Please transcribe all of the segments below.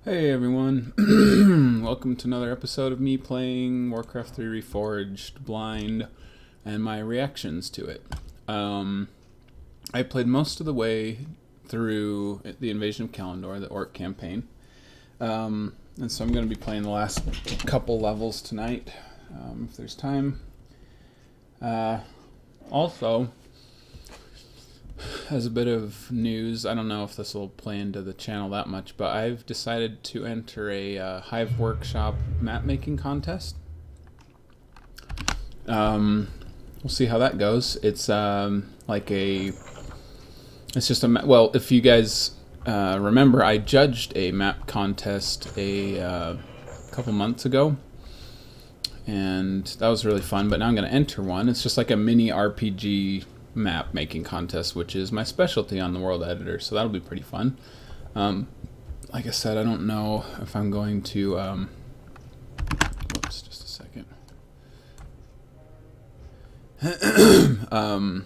Hey everyone, welcome to another episode of me playing Warcraft 3 Reforged blind and my reactions to it. I played most of the way through the Invasion of Kalimdor, the Orc campaign, and so I'm going to be playing the last couple levels tonight, if there's time. Also, as a bit of news, I don't know if this will play into the channel that much, but I've decided to enter a Hive Workshop map making contest. We'll see how that goes. It's it's just a well, if you guys remember, I judged a map contest a couple months ago, and that was really fun. But now I'm going to enter one. It's just like a mini RPG map making contest, which is my specialty on the world editor, so that'll be pretty fun. Like I said, I don't know if I'm going to whoops, just a second. I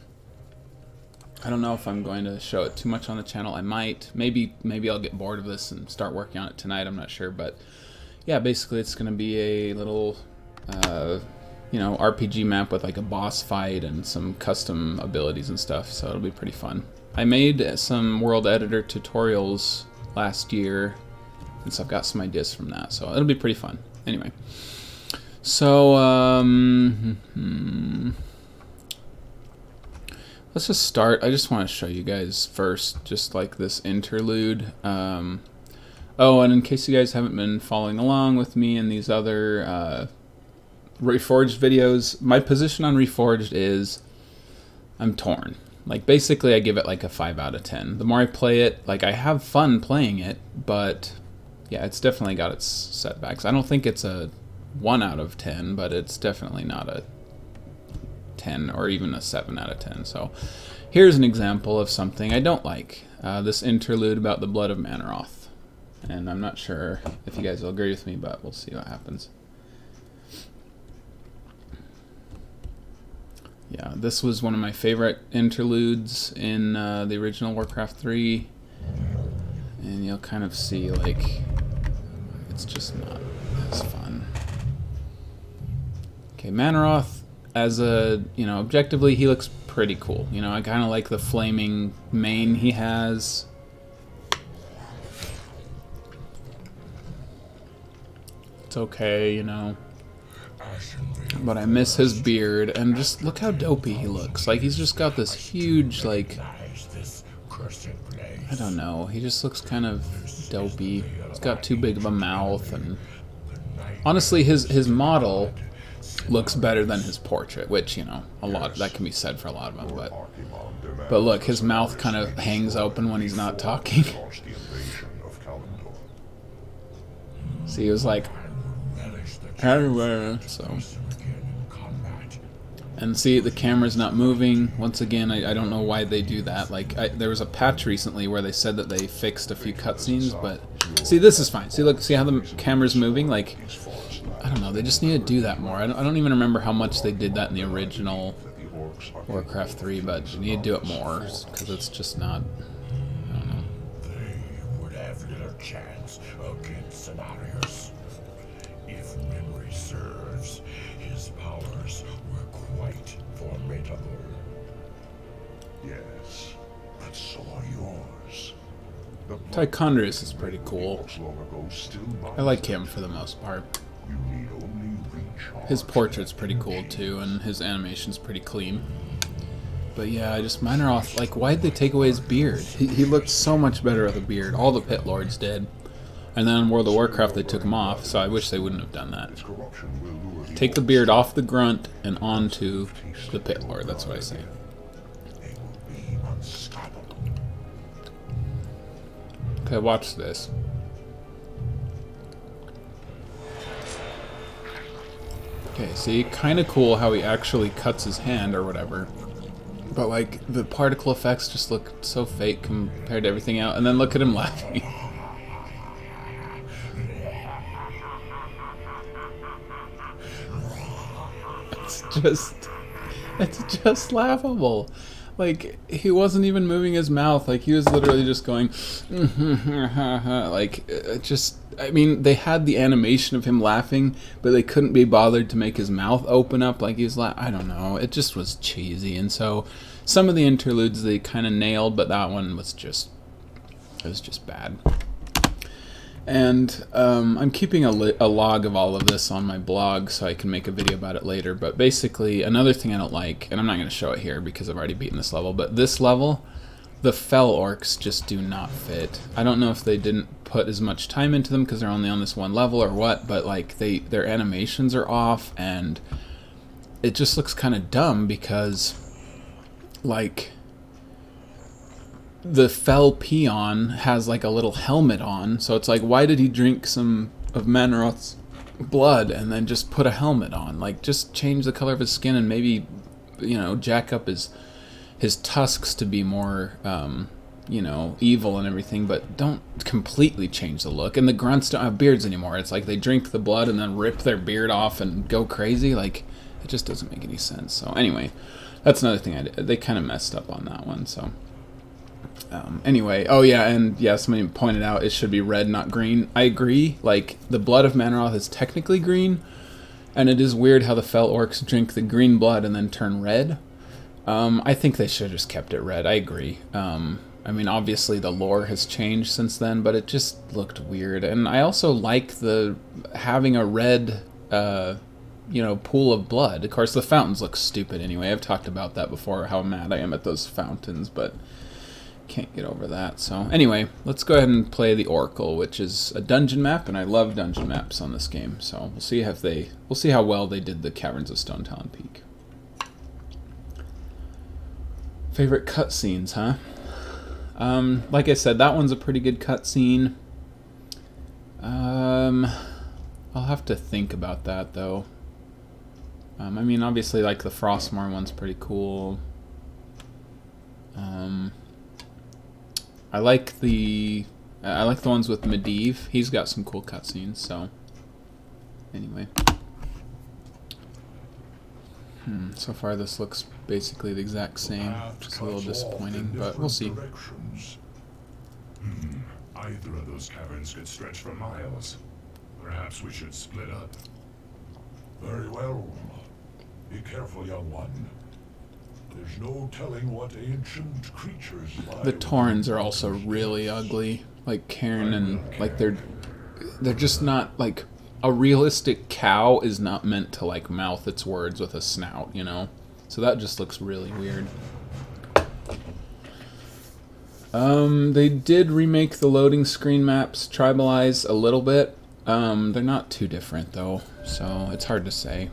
don't know if I'm going to show it too much on the channel. I might, maybe I'll get bored of this and start working on it tonight. I'm not sure, but yeah, basically it's going to be a little you know, RPG map with like a boss fight and some custom abilities and stuff, so it'll be pretty fun. I made some world editor tutorials last year, and so I've got some ideas from that, so it'll be pretty fun. Anyway, so let's just start. I just want to show you guys first, just like this interlude. Oh, and in case you guys haven't been following along with me in these other Reforged videos, my position on Reforged is I'm torn. Like, basically I give it like a 5 out of 10. The more I play it, like, I have fun playing it, but yeah, it's definitely got its setbacks. I don't think it's a 1 out of 10, but it's definitely not a 10 or even a 7 out of 10. So here's an example of something I don't like. This interlude about the blood of Manoroth. And I'm not sure if you guys will agree with me, but we'll see what happens. Yeah, this was one of my favorite interludes in the original Warcraft 3, and you'll kind of see, like, it's just not as fun. Okay, Manoroth, as a, you know, objectively, he looks pretty cool. You know, I kind of like the flaming mane he has. It's okay, you know. But I miss his beard, and just look how dopey he looks. Like, he's just got this huge, like, I don't know, he just looks kind of dopey. He's got too big of a mouth, and honestly, his model looks better than his portrait, which, you know, a lot that can be said for a lot of them, but look, his mouth kind of hangs open when he's not talking. See, he was like, so, and see, the camera's not moving. Once again, I don't know why they do that. Like, there was a patch recently where they said that they fixed a few cutscenes, but see, this is fine. See, look, see how the camera's moving? Like, I don't know, they just need to do that more. I don't even remember how much they did that in the original Warcraft 3, but you need to do it more, because it's just not, I don't know. They would have little chance against scenarios. If memory serves, his powers were quite formidable. Yes, but so are yours. Tichondrius is pretty cool. I like him for the most part. His portrait's pretty cool too, and his animation's pretty clean. But yeah, just Manoroth, like, why'd they take away his beard? He looked so much better with a beard. All the Pit Lords did. And then in World of Warcraft they took him off, so I wish they wouldn't have done that. Take the beard off the grunt and onto the Pit Lord, that's what I say. Okay, watch this. Okay, see, kind of cool how he actually cuts his hand or whatever. But, like, the particle effects just look so fake compared to everything else. And then look at him laughing. It's just laughable. Like, he wasn't even moving his mouth. Like, he was literally just going, like, just I mean, they had the animation of him laughing, but they couldn't be bothered to make his mouth open up like he was I don't know. It just was cheesy. And so some of the interludes they kind of nailed, but that one was just, it was just bad. And I'm keeping a log of all of this on my blog so I can make a video about it later. But basically, another thing I don't like, and I'm not going to show it here because I've already beaten this level, but this level, the fell orcs just do not fit. I don't know if they didn't put as much time into them because they're only on this one level or what, but like their animations are off, and it just looks kind of dumb because like the fell peon has like a little helmet on, so it's like, why did he drink some of Manroth's blood and then just put a helmet on? Like, just change the color of his skin and maybe, you know, jack up his tusks to be more, you know, evil and everything, but don't completely change the look. And the grunts don't have beards anymore. It's like they drink the blood and then rip their beard off and go crazy. Like, it just doesn't make any sense. So anyway, that's another thing I did. They kind of messed up on that one, so... anyway, oh yeah, and yeah, somebody pointed out it should be red, not green. I agree. Like, the blood of Manroth is technically green, and it is weird how the fell orcs drink the green blood and then turn red. I think they should have just kept it red. I agree. I mean, obviously the lore has changed since then, but it just looked weird. And I also like the having a red, you know, pool of blood. Of course, the fountains look stupid anyway. I've talked about that before, how mad I am at those fountains, but can't get over that. So anyway, let's go ahead and play the Oracle, which is a dungeon map, and I love dungeon maps on this game. So we'll see how well they did the Caverns of Stone Talon Peak. Favorite cutscenes, huh? Like I said, that one's a pretty good cutscene. I'll have to think about that though. I mean, obviously, like the Frostmourne one's pretty cool. I like the ones with Medivh. He's got some cool cutscenes. So, anyway, so far this looks basically the exact same. Just a little disappointing, but we'll see. Either of those caverns could stretch for miles. Perhaps we should split up. Very well. Be careful, young one. There's no telling what ancient creatures lie. The Taurens are also really ugly. Like Cairn, and like they're just not like a realistic cow is not meant to like mouth its words with a snout, you know? So that just looks really weird. They did remake the loading screen maps, tribalize a little bit. They're not too different though, so it's hard to say.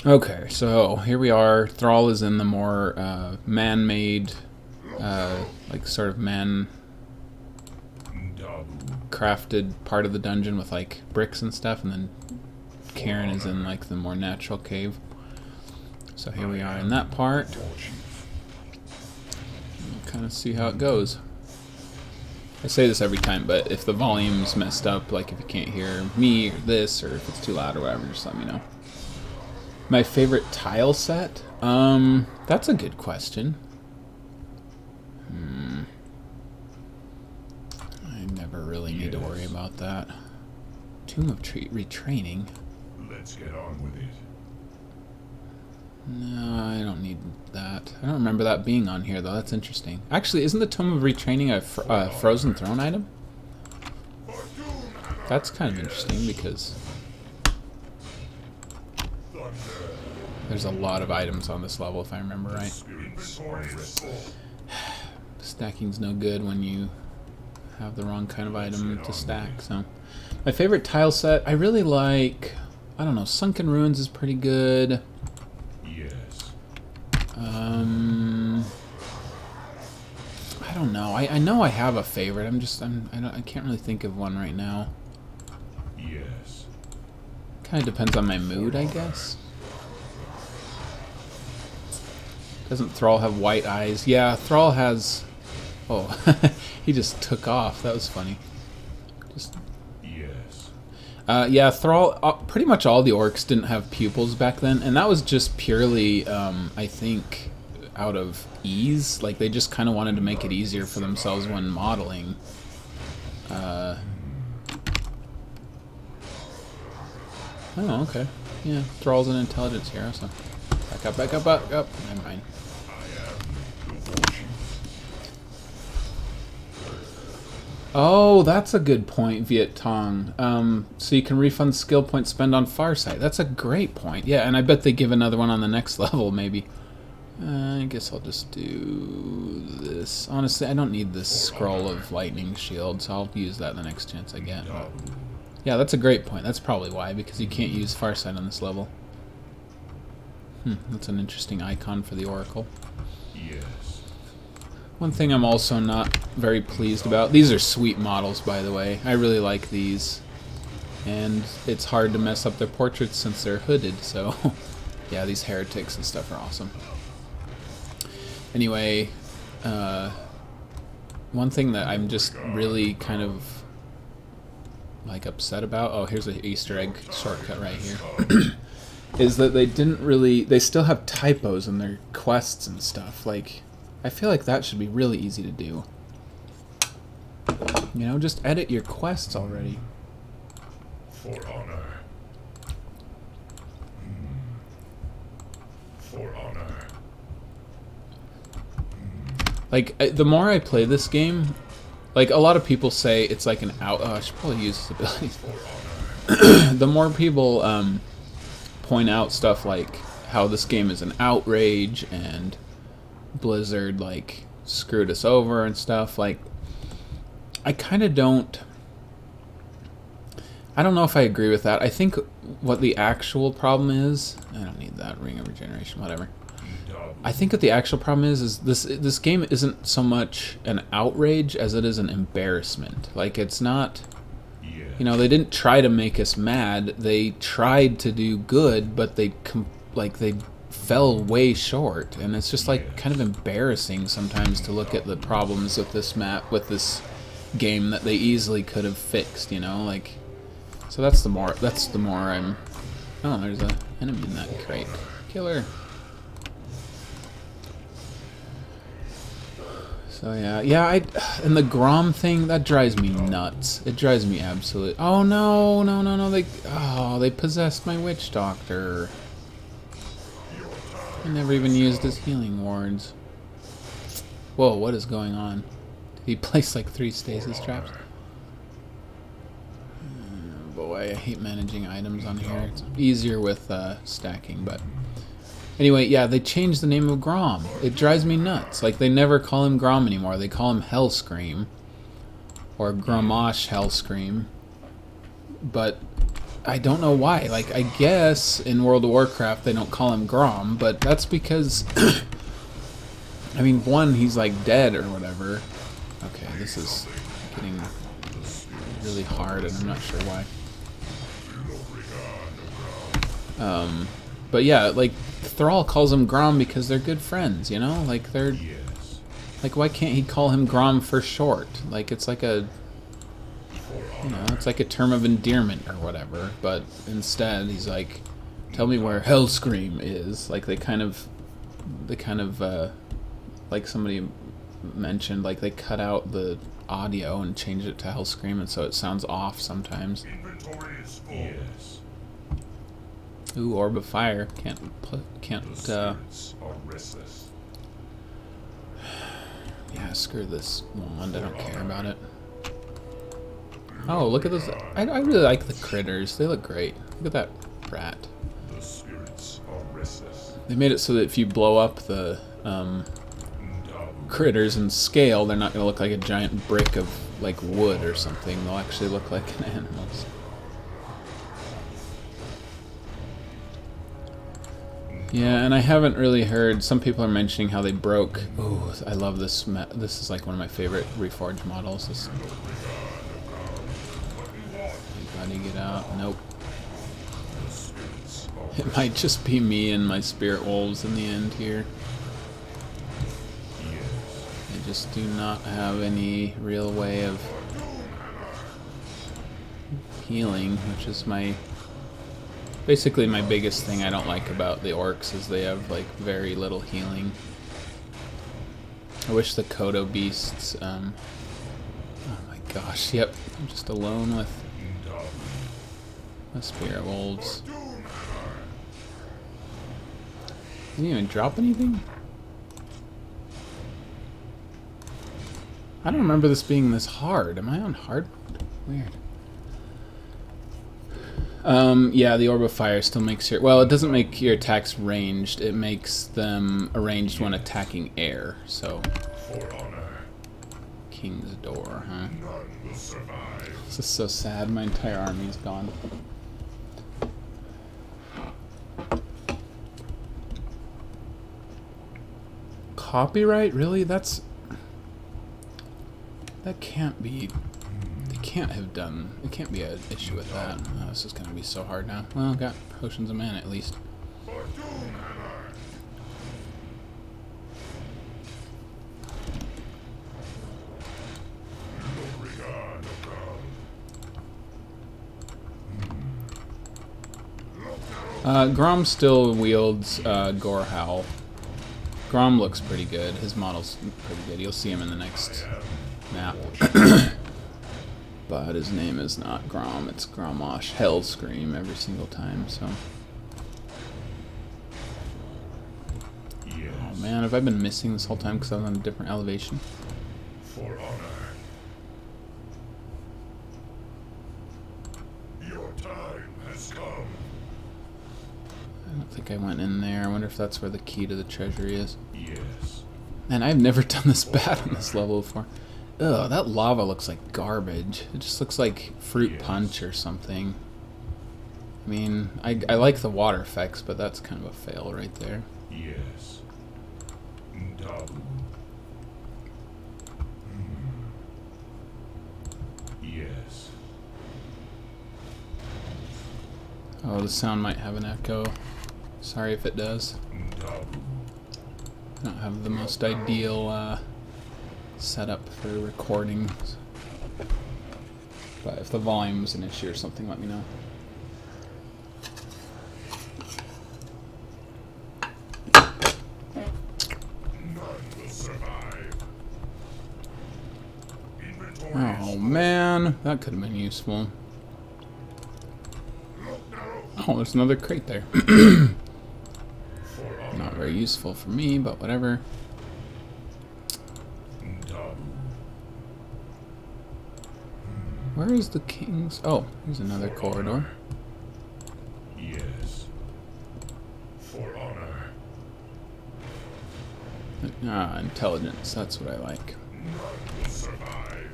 Okay, so here we are. Thrall is in the more man-made, like sort of man-crafted part of the dungeon with like bricks and stuff, and then Karen is in like the more natural cave. So here we are in that part. We'll kind of see how it goes. I say this every time, but if the volume's messed up, like if you can't hear me or this, or if it's too loud or whatever, just let me know. My favorite tile set? That's a good question. I never really need to worry about that. Tomb of Retraining? Let's get on with it. No, I don't need that. I don't remember that being on here, though. That's interesting. Actually, isn't the Tomb of Retraining a Frozen Throne item? That's kind of interesting, because there's a lot of items on this level, if I remember right. Stacking's no good when you have the wrong kind of item to stack. So, my favorite tile set, I really like, I don't know, Sunken Ruins is pretty good. Yes. I don't know. I know I have a favorite. I can't really think of one right now. Yes. Kind of depends on my mood, I guess. Doesn't Thrall have white eyes? Yeah, Thrall has... Oh, he just took off. That was funny. Just... Yes. Yeah, Thrall... pretty much all the orcs didn't have pupils back then, and that was just purely, I think, out of ease. Like, they just kind of wanted to make it easier for themselves when modeling. Oh, okay. Yeah, Thrall's an intelligence hero, so... Back up, back up, back up. Never mind. Oh, that's a good point, Viet Tong. So you can refund skill points spent on Farsight. That's a great point. Yeah, and I bet they give another one on the next level, maybe. I guess I'll just do this. Honestly, I don't need this scroll of lightning shield, so I'll use that the next chance I get. But yeah, that's a great point. That's probably why, because you can't use Farsight on this level. That's an interesting icon for the Oracle. Yes. One thing I'm also not very pleased about, these are sweet models, by the way. I really like these. And it's hard to mess up their portraits since they're hooded, so yeah, these heretics and stuff are awesome. Anyway, one thing that I'm just really kind of like upset about, oh, here's an Easter egg shortcut right here, is that they still have typos in their quests and stuff. Like, I feel like that should be really easy to do. You know, just edit your quests already. For honor. For honor. Like, the more I play this game, like, a lot of people say it's like an out... Oh, I should probably use his abilities. The more people point out stuff like how this game is an outrage and Blizzard, like, screwed us over and stuff, like, I kind of don't... I don't know if I agree with that. I think what the actual problem is... I don't need that. Ring of Regeneration, whatever. I think what the actual problem is this game isn't so much an outrage as it is an embarrassment. Like, it's not... You know, they didn't try to make us mad. They tried to do good, but they fell way short. And it's just, like, kind of embarrassing sometimes to look at the problems with this map, with this game that they easily could have fixed, you know? Like, so that's the more I'm... Oh, there's an enemy in that crate. Killer. So yeah, and the Grom thing, that drives me nuts. It drives me absolute. Oh no, they possessed my witch doctor. I never even used his healing wards. Whoa, what is going on? Did he place like 3 stasis traps? Oh boy, I hate managing items on here. It's easier with stacking, but... Anyway, yeah, they changed the name of Grom. It drives me nuts. Like, they never call him Grom anymore. They call him Hellscream. Or Gromosh Hellscream. But I don't know why. Like, I guess in World of Warcraft they don't call him Grom, but that's because... I mean, one, he's like dead or whatever. Okay, this is getting really hard and I'm not sure why. But yeah, like, Thrall calls him Grom because they're good friends, you know? Like, they're... Like, why can't he call him Grom for short? Like, it's like a... You know, it's like a term of endearment or whatever. But instead, he's like, tell me where Hellscream is. Like, they kind of, like somebody mentioned, like, they cut out the audio and changed it to Hellscream, and so it sounds off sometimes. Inventory is full. Yes. Ooh, Orb of Fire. Can't yeah, screw this wand. I don't care about it. Oh, look at those. I really like the critters. They look great. Look at that rat. The spirits are restless. They made it so that if you blow up the critters in scale, they're not going to look like a giant brick of, like, wood or something. They'll actually look like an animal. Yeah, and I haven't really heard... Some people are mentioning how they broke... Ooh, I love this. This is like one of my favorite Reforged models. This... Everybody get out. Nope. It might just be me and my spirit wolves in the end here. I just do not have any real way of healing, which is my... Basically, my biggest thing I don't like about the orcs is they have, like, very little healing. I wish the Kodo beasts, oh my gosh, yep, I'm just alone with The spirit wolves. Didn't even drop anything? I don't remember this being this hard. Am I on hard mode? Weird. Yeah, the Orb of Fire still makes your... Well, it doesn't make your attacks ranged. It makes them arranged when attacking air. So... For honor. King's Door, huh? None will survive. This is so sad. My entire army's gone. Copyright? Really? That can't be... They can't have done... It can't be an issue with that. Oh, this is going to be so hard now. Well, got Potions of Mana at least. For Doomhammer. No regard of God. Grom still wields Gorehowl. Grom looks pretty good. His model's pretty good. You'll see him in the next map. But his name is not Grom, it's Gromosh Hellscream every single time, so... Yes. Oh man, have I been missing this whole time because I was on a different elevation? For honor. Your time has come. I don't think I went in there. I wonder if that's where the key to the treasury is. Yes. Man, I've never done this bad on this level before. Ugh, that lava looks like garbage. It just looks like fruit punch or something. I mean, I like the water effects, but that's kind of a fail right there. Yes. Ndabu. Yes. Oh, the sound might have an echo. Sorry if it does. Ndabu. I don't have the most ideal setup for recording. But if the volume's an issue or something, let me know. None will survive. Inventory. Oh man, that could have been useful. Look now. Oh, there's another crate there. For honor. Not very useful for me, but whatever. Ndabu. Where is the king's... Oh, there's another corridor. Yes. For honor. Ah, intelligence. That's what I like. None will survive.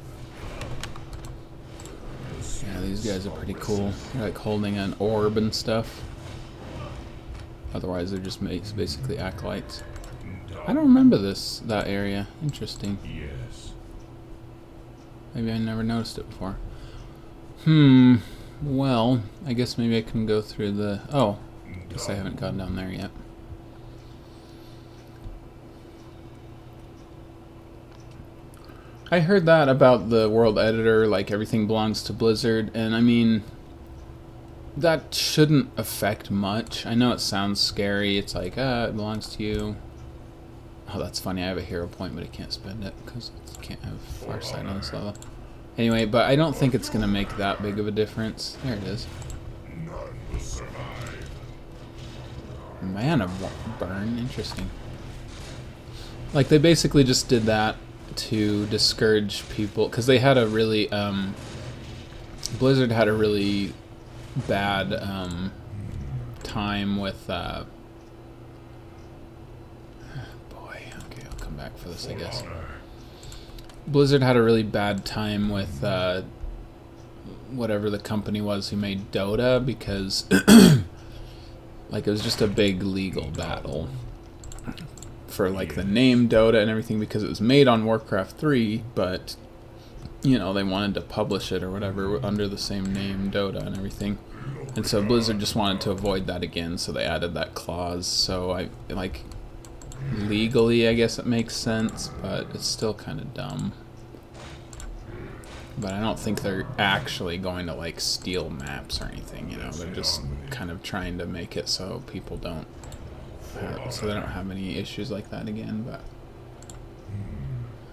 Yeah, these guys are pretty cool. They're like holding an orb and stuff. Otherwise, they're just basically acolytes. I don't remember that area. Interesting. Yes. Maybe I never noticed it before. Well, I guess maybe I can go through the... Oh, guess I haven't gone down there yet. I heard that about the world editor, like everything belongs to Blizzard, and I mean, that shouldn't affect much. I know it sounds scary, it's like, it belongs to you. Oh, that's funny, I have a hero point, but I can't spend it, because I can't have Farsight on this level. Anyway, but I don't think it's going to make that big of a difference. There it is. None will survive. Mana burn, interesting. Like, they basically just did that to discourage people, because they had a really, Blizzard had a really bad, time with, boy, okay, I'll come back for this, I guess. Blizzard had a really bad time with, whatever the company was who made Dota, because, like, it was just a big legal battle for, like, the name Dota and everything, because it was made on Warcraft 3, but, you know, they wanted to publish it or whatever under the same name, Dota and everything. And so Blizzard just wanted to avoid that again, so they added that clause. So, legally, I guess it makes sense, but it's still kind of dumb. But I don't think they're actually going to, like, steal maps or anything, you know. They're just kind of trying to make it so people don't... so they don't have any issues like that again, but...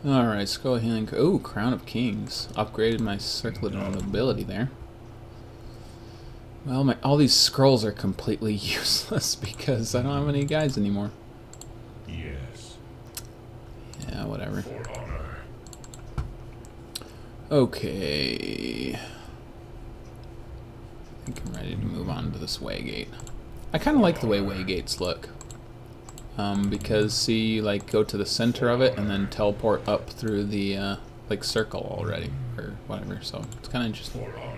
Alright, Scroll Healing... Ooh, Crown of Kings. Upgraded my Circlet of Nobility there. Well, all these scrolls are completely useless because I don't have any guys anymore. Yes. Yeah, whatever. For honor. Okay. I think I'm ready to move on to this waygate. I kind of like the way waygates look. Because, see, like, go to the center of it and then teleport up through the, like, circle already. Or whatever, so it's kind of interesting. For honor.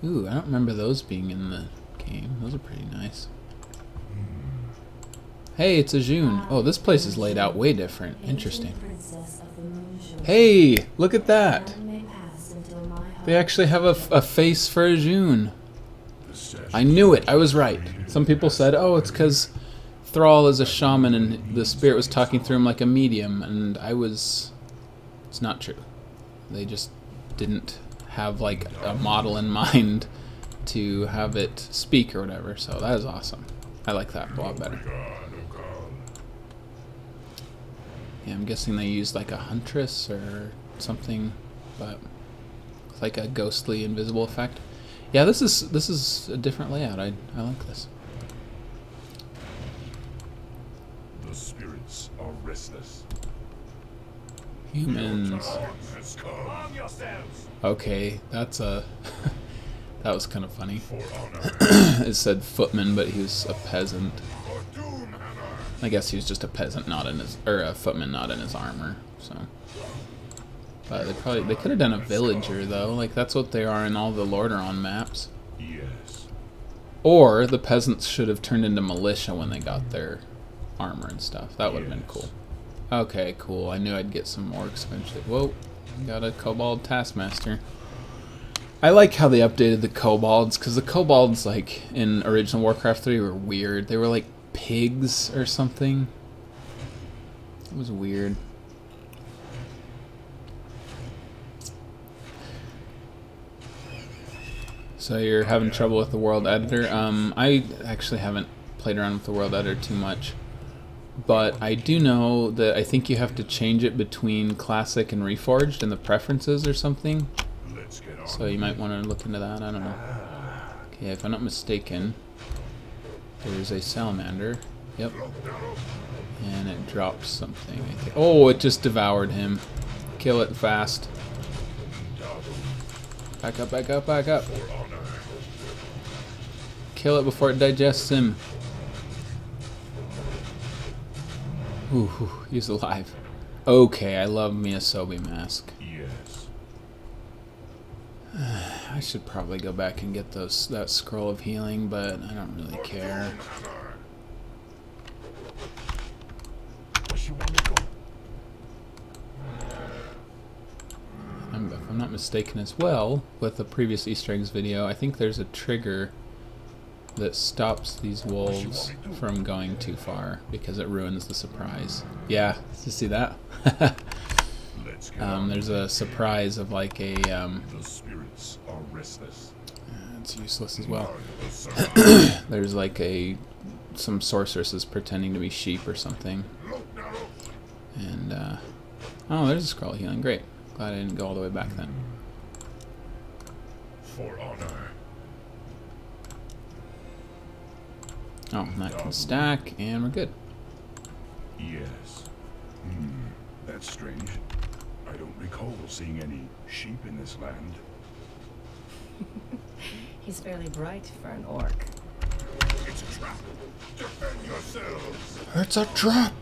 Ooh, I don't remember those being in the game. Those are pretty nice. Hey, it's a June. Oh, this place is laid out way different. Interesting. Hey, look at that. They actually have a face for a June. I knew it. I was right. Some people said, oh, it's because Thrall is a shaman and the spirit was talking through him like a medium, and I was... It's not true. They just didn't have like a model in mind to have it speak or whatever, so that is awesome. I like that a lot better. Yeah, I'm guessing they used like a huntress or something, but it's like a ghostly invisible effect. Yeah, this is a different layout. I like this. The spirits are restless. Humans. Okay, that's a... that was kind of funny. It said footman, but he was a peasant. I guess he was just a peasant, not in his... or a footman, not in his armor, so... But they could have done a villager, though. Like, that's what they are in all the Lordaeron maps. Yes. Or the peasants should have turned into militia when they got their armor and stuff. That would have been cool. Okay, cool. I knew I'd get some orcs eventually. Whoa, got a kobold taskmaster. I like how they updated the kobolds, because the kobolds, like, in original Warcraft 3 were weird. They were like pigs or something. It was weird. So you're having trouble with the world editor? I actually haven't played around with the world editor too much. But I do know that I think you have to change it between Classic and Reforged in the preferences or something. So you might want to look into that. I don't know. Okay, if I'm not mistaken, there's a salamander. Yep. And it drops something, I think. Oh, it just devoured him. Kill it fast. Back up, back up, back up. Kill it before it digests him. Ooh, he's alive. Okay, I love me a Sobi mask. Yes. I should probably go back and get that scroll of healing, but I don't really care. If I'm not mistaken as well, with the previous Easter eggs video, I think there's a trigger that stops these wolves from going too far because it ruins the surprise. Yeah, did you see that? There's a surprise of like a The spirits are restless. it's useless as well. There's like some sorceresses pretending to be sheep or something. And oh, there's a scroll healing. Great. Glad I didn't go all the way back then. For honor. Oh, and that can stack, and we're good. Yes. That's strange. I don't recall seeing any sheep in this land. He's fairly bright for an orc. It's a trap. Defend yourselves. It's a trap.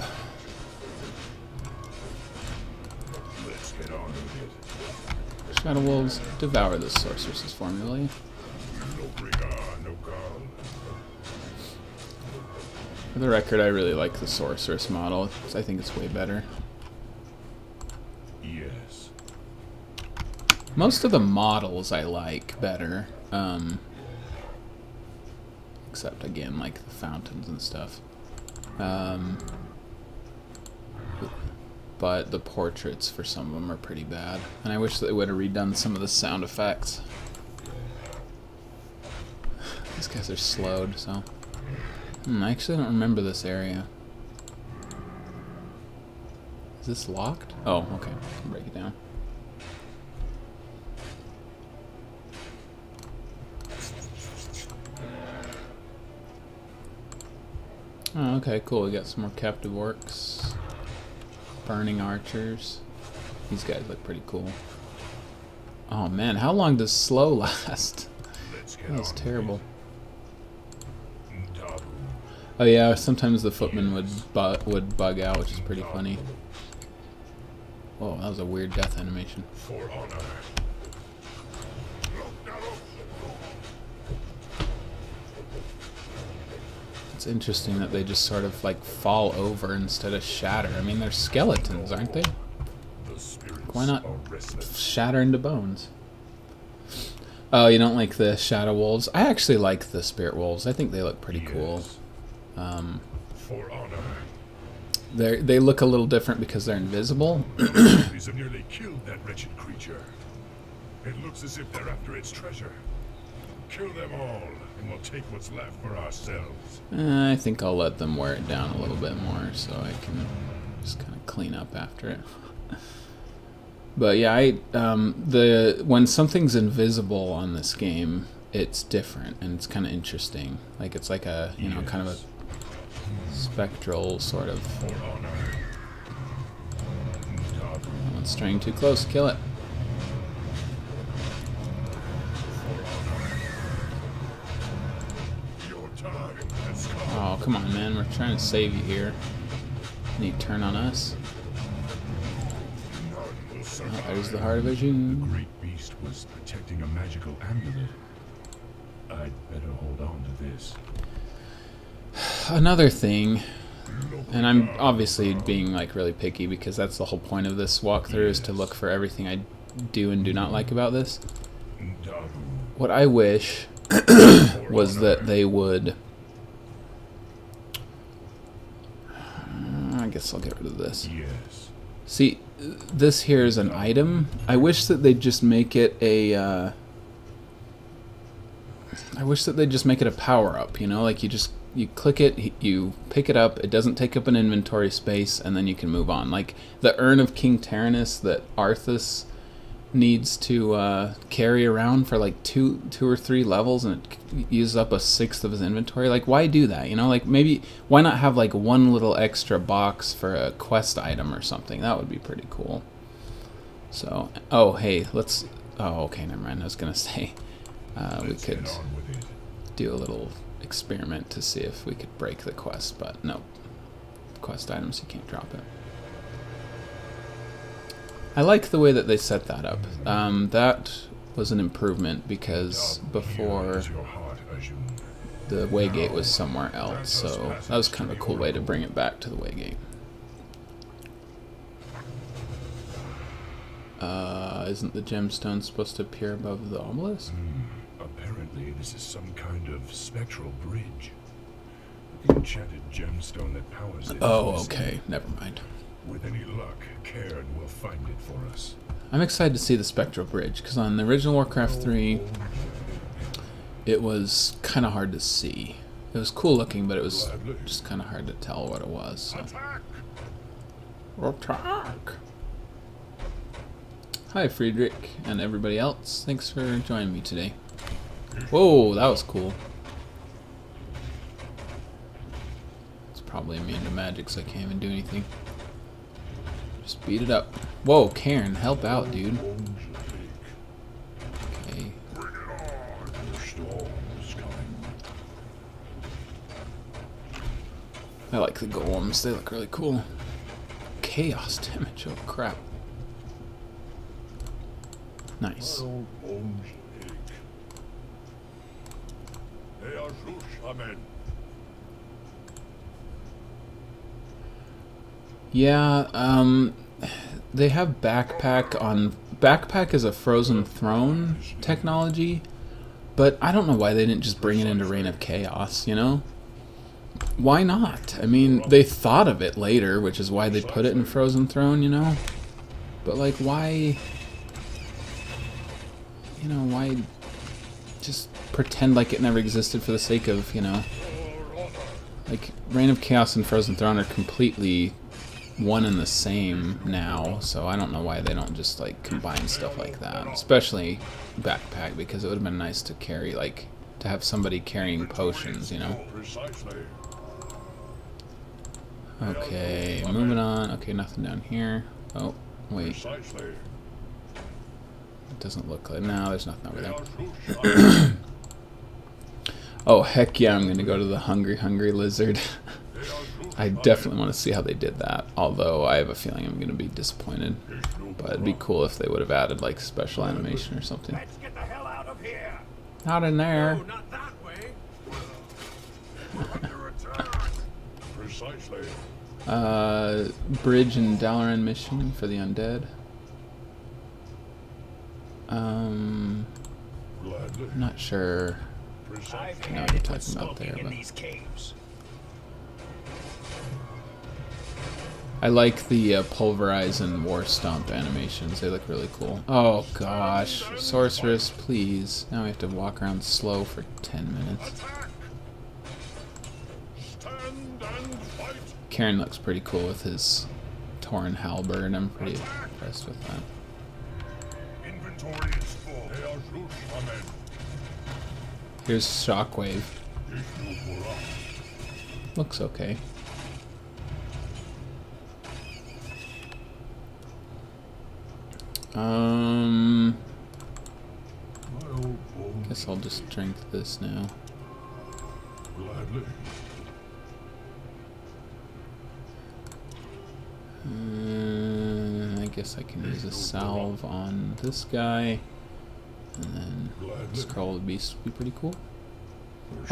Let's get on with it. Shadow wolves devour the sorceress's formula. No brigand, no god. For the record, I really like the sorceress model. I think it's way better. Yes. Most of the models I like better. Except, again, like the fountains and stuff. But the portraits for some of them are pretty bad. And I wish they would have redone some of the sound effects. These guys are slowed, so... I actually don't remember this area. Is this locked? Oh, okay. I can break it down. Oh, okay, cool. We got some more captive orcs. Burning archers. These guys look pretty cool. Oh man, how long does slow last? That was terrible. Oh yeah, sometimes the footmen would bug out, which is pretty funny. Whoa, that was a weird death animation. For honor. It's interesting that they just sort of like fall over instead of shatter. I mean, they're skeletons, aren't they? Why not shatter into bones? Oh, you don't like the shadow wolves? I actually like the spirit wolves. I think they look pretty cool. For honor. They look a little different because they're invisible. These have nearly killed that wretched creature. It looks as if they're after its treasure. Kill them all, and we'll take what's left for ourselves. I think I'll let them wear it down a little bit more so I can just kind of clean up after it. But yeah, when something's invisible on this game, it's different and it's kind of interesting. Like it's like a kind of a spectral sort of. Oh, it's straying too close. Kill it. Oh, come on, man. We're trying to save you here. And you turn on us. Oh, there's the heart of The Ajun. great beast was protecting a magical amulet. I'd better hold on to this. Another thing, and I'm obviously being like really picky because that's the whole point of this walkthrough is to look for everything I do and do not like about this. What I wish was that they would... I guess I'll get rid of this. Yes. See, this here is an item. I wish that they'd just make it a... I wish that they'd just make it a power-up, you know? Like, you click it, you pick it up, it doesn't take up an inventory space, and then you can move on. Like, the Urn of King Tyrannus that Arthas needs to carry around for like two or three levels, and it uses up a sixth of his inventory. Like, why do that? You know, like maybe why not have like one little extra box for a quest item or something? That would be pretty cool. So, oh hey, let's. Oh, okay, never mind. I was gonna say we could do a little experiment to see if we could break the quest, but no. Quest items, you can't drop it. I like the way that they set that up. That was an improvement because before the Waygate was somewhere else, so that was kind of a cool way to bring it back to the Waygate. Isn't the gemstone supposed to appear above the obelisk? Apparently this is some kind of spectral bridge. The enchanted gemstone that powers it. Oh, okay. Never mind. With any luck, Cairn will find it for us. I'm excited to see the spectral bridge, because on the original Warcraft 3, it was kind of hard to see. It was cool looking, but it was just kind of hard to tell what it was. So. Attack! Hi, Friedrich, and everybody else. Thanks for joining me today. Whoa, that was cool. It's probably immune to magic, so I can't even do anything. Just beat it up. Whoa, Cairn, help out, dude. Okay. I like the golems, they look really cool. Chaos damage, oh crap. Nice. Yeah, they have backpack on... Backpack is a Frozen Throne technology, but I don't know why they didn't just bring it into Reign of Chaos, you know? Why not? I mean, they thought of it later, which is why they put it in Frozen Throne, you know? But, like, why... You know, why just pretend like it never existed for the sake of, you know... Like, Reign of Chaos and Frozen Throne are completely one and the same now, so I don't know why they don't just, like, combine stuff like that. Especially backpack, because it would have been nice to carry, like, to have somebody carrying potions, you know? Okay, moving on. Okay, nothing down here. Oh, wait. Precisely. It doesn't look like... No, there's nothing over They there. are Zush, Amen. Oh, heck yeah, I'm gonna go to the Hungry Lizard. They are Zush, I Amen. definitely want to see how they did that. Although, I have a feeling I'm gonna be disappointed. But it'd be cool if they would have added, like, special animation or something. Let's get the hell out of here. Not in there. No, not that way. We're under attack. Precisely. Bridge and Dalaran mission for the undead. Gladly. I'm not sure. Precisely. I've I know had what you're it with talking about skulking there, in but these caves. I like the pulverize and war stomp animations. They look really cool. Oh gosh, sorceress, please. Now we have to walk around slow for 10 minutes. Attack. Stand and fight. Karen looks pretty cool with his torn halberd. I'm pretty impressed with that. Inventory is full. They are Zush, Amen. Here's Shockwave. Ishnu Pura. Looks okay. My old bones. Guess I'll just drink this now. Gladly. I guess I can use a salve on this guy. And then Gladly. Scroll the Beast would be pretty cool.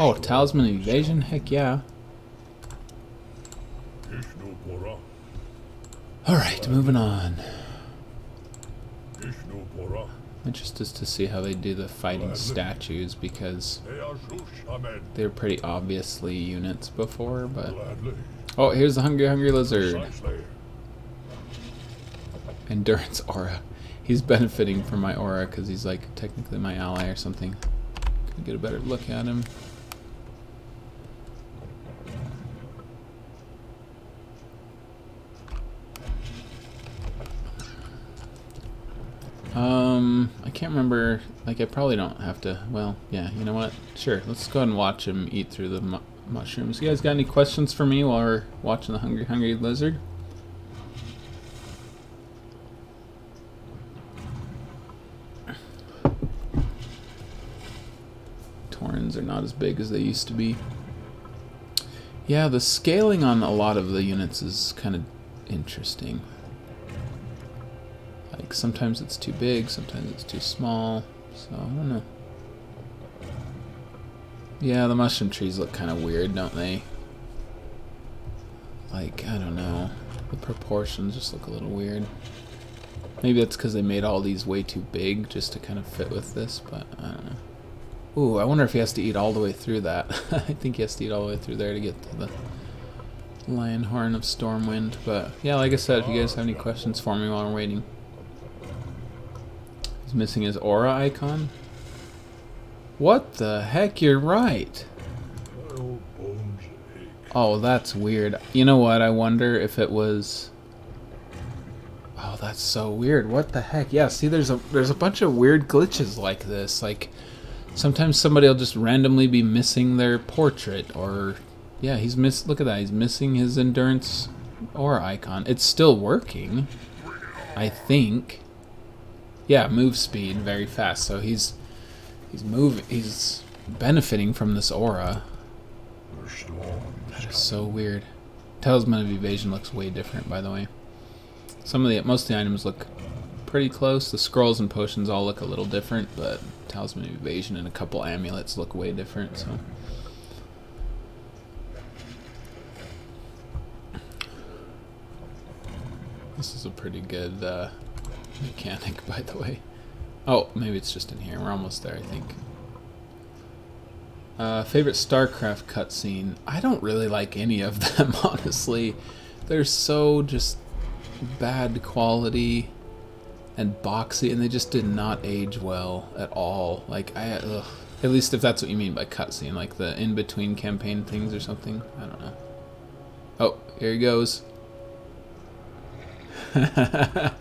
Oh, Talisman Evasion? Heck yeah. Ishnu Pura. Alright, moving on. Ishnu Pura. Interested to see how they do the fighting statues because They are Zush, Amen. they're pretty obviously units before, but... Gladly. Oh, here's the Hungry Lizard. Precisely. Endurance aura. He's benefiting from my aura because he's like technically my ally or something. Can get a better look at him. I can't remember, like I probably don't have to, well, yeah, you know what? Sure, let's go ahead and watch him eat through the mushrooms. You guys got any questions for me while we're watching the Hungry Lizard? Torrens are not as big as they used to be. Yeah, the scaling on a lot of the units is kind of interesting. Like, sometimes it's too big, sometimes it's too small, so I don't know. Yeah, the mushroom trees look kind of weird, don't they? Like, I don't know. The proportions just look a little weird. Maybe that's because they made all these way too big just to kind of fit with this, but I don't know. Ooh, I wonder if he has to eat all the way through that. I think he has to eat all the way through there to get to the Lion Horn of Stormwind. But yeah, like I said, if you guys have any questions for me while we're waiting. He's missing his aura icon. What the heck? You're right. My old bones ache. Oh, that's weird. You know what? I wonder if it was... Oh, that's so weird. What the heck? Yeah, see, there's a bunch of weird glitches like this. Like, sometimes somebody will just randomly be missing their portrait, or... Yeah, look at that. He's missing his endurance aura icon. It's still working, I think. Yeah, move speed very fast. So he's benefiting from this aura. The storm is That is so weird. Talisman of Evasion looks way different, by the way. Most of the items look pretty close. The scrolls and potions all look a little different, but Talisman of Evasion and a couple amulets look way different. So. This is a pretty good mechanic, by the way. Oh, maybe it's just in here. We're almost there, I think. Favorite StarCraft cutscene? I don't really like any of them, honestly. They're so just bad quality and boxy, and they just did not age well at all. Like, at least if that's what you mean by cutscene, like the in-between campaign things or something. I don't know. Oh, here he goes. Yeah,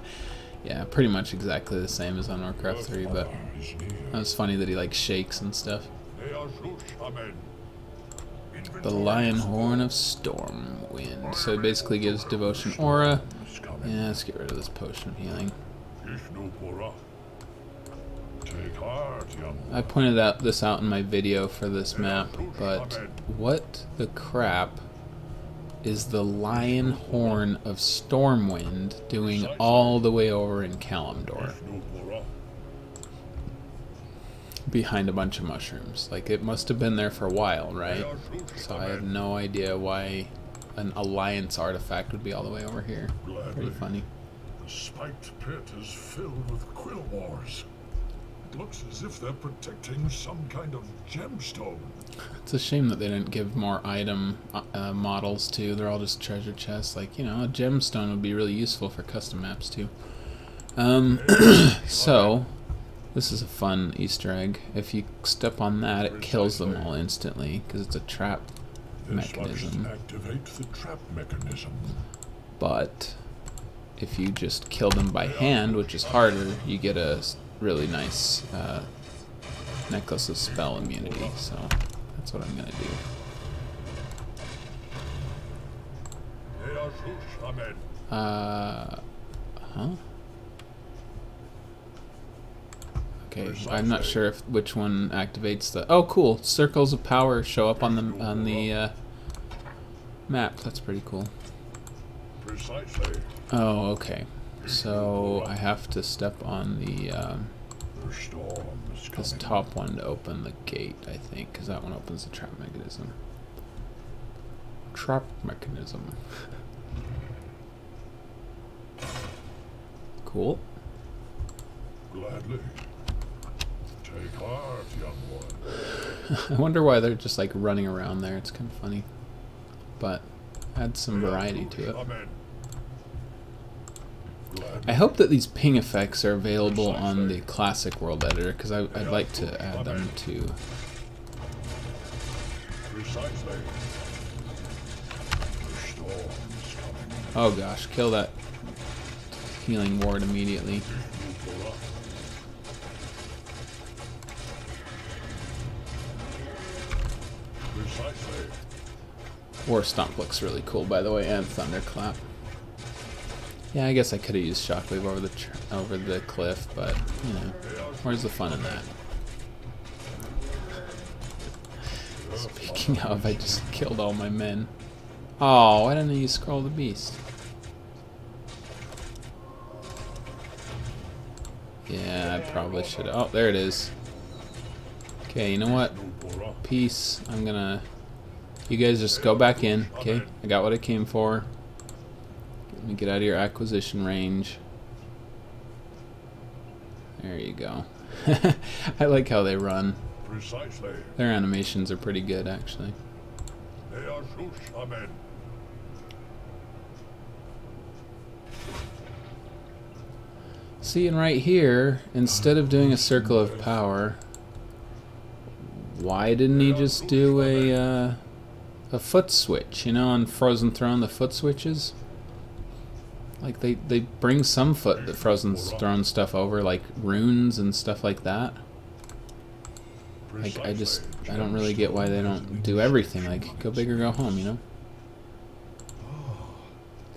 pretty much exactly the same as on Warcraft 3, but is near. that was funny that he like shakes and stuff. They are Zush, Amen. The Lion Horn of Stormwind. So it basically gives Devotion Aura. Yeah, let's get rid of this potion of healing. Take heart, young I pointed this out in my video for this map, but what the crap is the Lion Horn of Stormwind doing all the way over in Kalimdor? Behind a bunch of mushrooms. Like, it must have been there for a while, right? So I have no idea why an alliance artifact would be all the way over here. Pretty funny. The spiked pit is filled with quill wars. It looks as if they're protecting some kind of gemstone. It's a shame that they didn't give more item models too. They're all just treasure chests. Like, you know, a gemstone would be really useful for custom maps too. So this is a fun Easter egg. If you step on that, it kills them all instantly because it's a trap mechanism. Activate the trap mechanism. But if you just kill them by hand, which is harder, you get a really nice necklace of spell immunity. So that's what I'm gonna do. Huh? Okay, I'm not sure which one activates the. Oh, cool! Circles of power show up on the map. That's pretty cool. Precisely. Oh, okay. So I have to step on the this top one to open the gate, I think, because that one opens the trap mechanism. Trap mechanism. Cool. Gladly. Take heart, young one. I wonder why they're just like running around there. It's kind of funny, but add some variety to it. I hope that these ping effects are available on the classic world editor, because I'd like to add them to. Oh gosh, kill that healing ward immediately. War Stomp looks really cool, by the way, and Thunderclap. Yeah, I guess I could have used Shockwave over the cliff, but you know, where's the fun in that? Speaking of, I just killed all my men. Oh, why didn't I use Scroll the Beast? Yeah, I probably should have. Oh, there it is. Okay, you know what? Peace. I'm gonna. You guys just go back in, okay? I got what I came for. Let me get out of your acquisition range. There you go. I like how they run. Precisely. Their animations are pretty good, actually. See, and right here, instead of doing a circle of power, why didn't he just do a foot switch? You know, on Frozen Throne, the foot switches? Like, they bring some the Frozen Throne stuff over, like runes and stuff like that. Like, I don't really get why they don't do everything. Like, go big or go home, you know?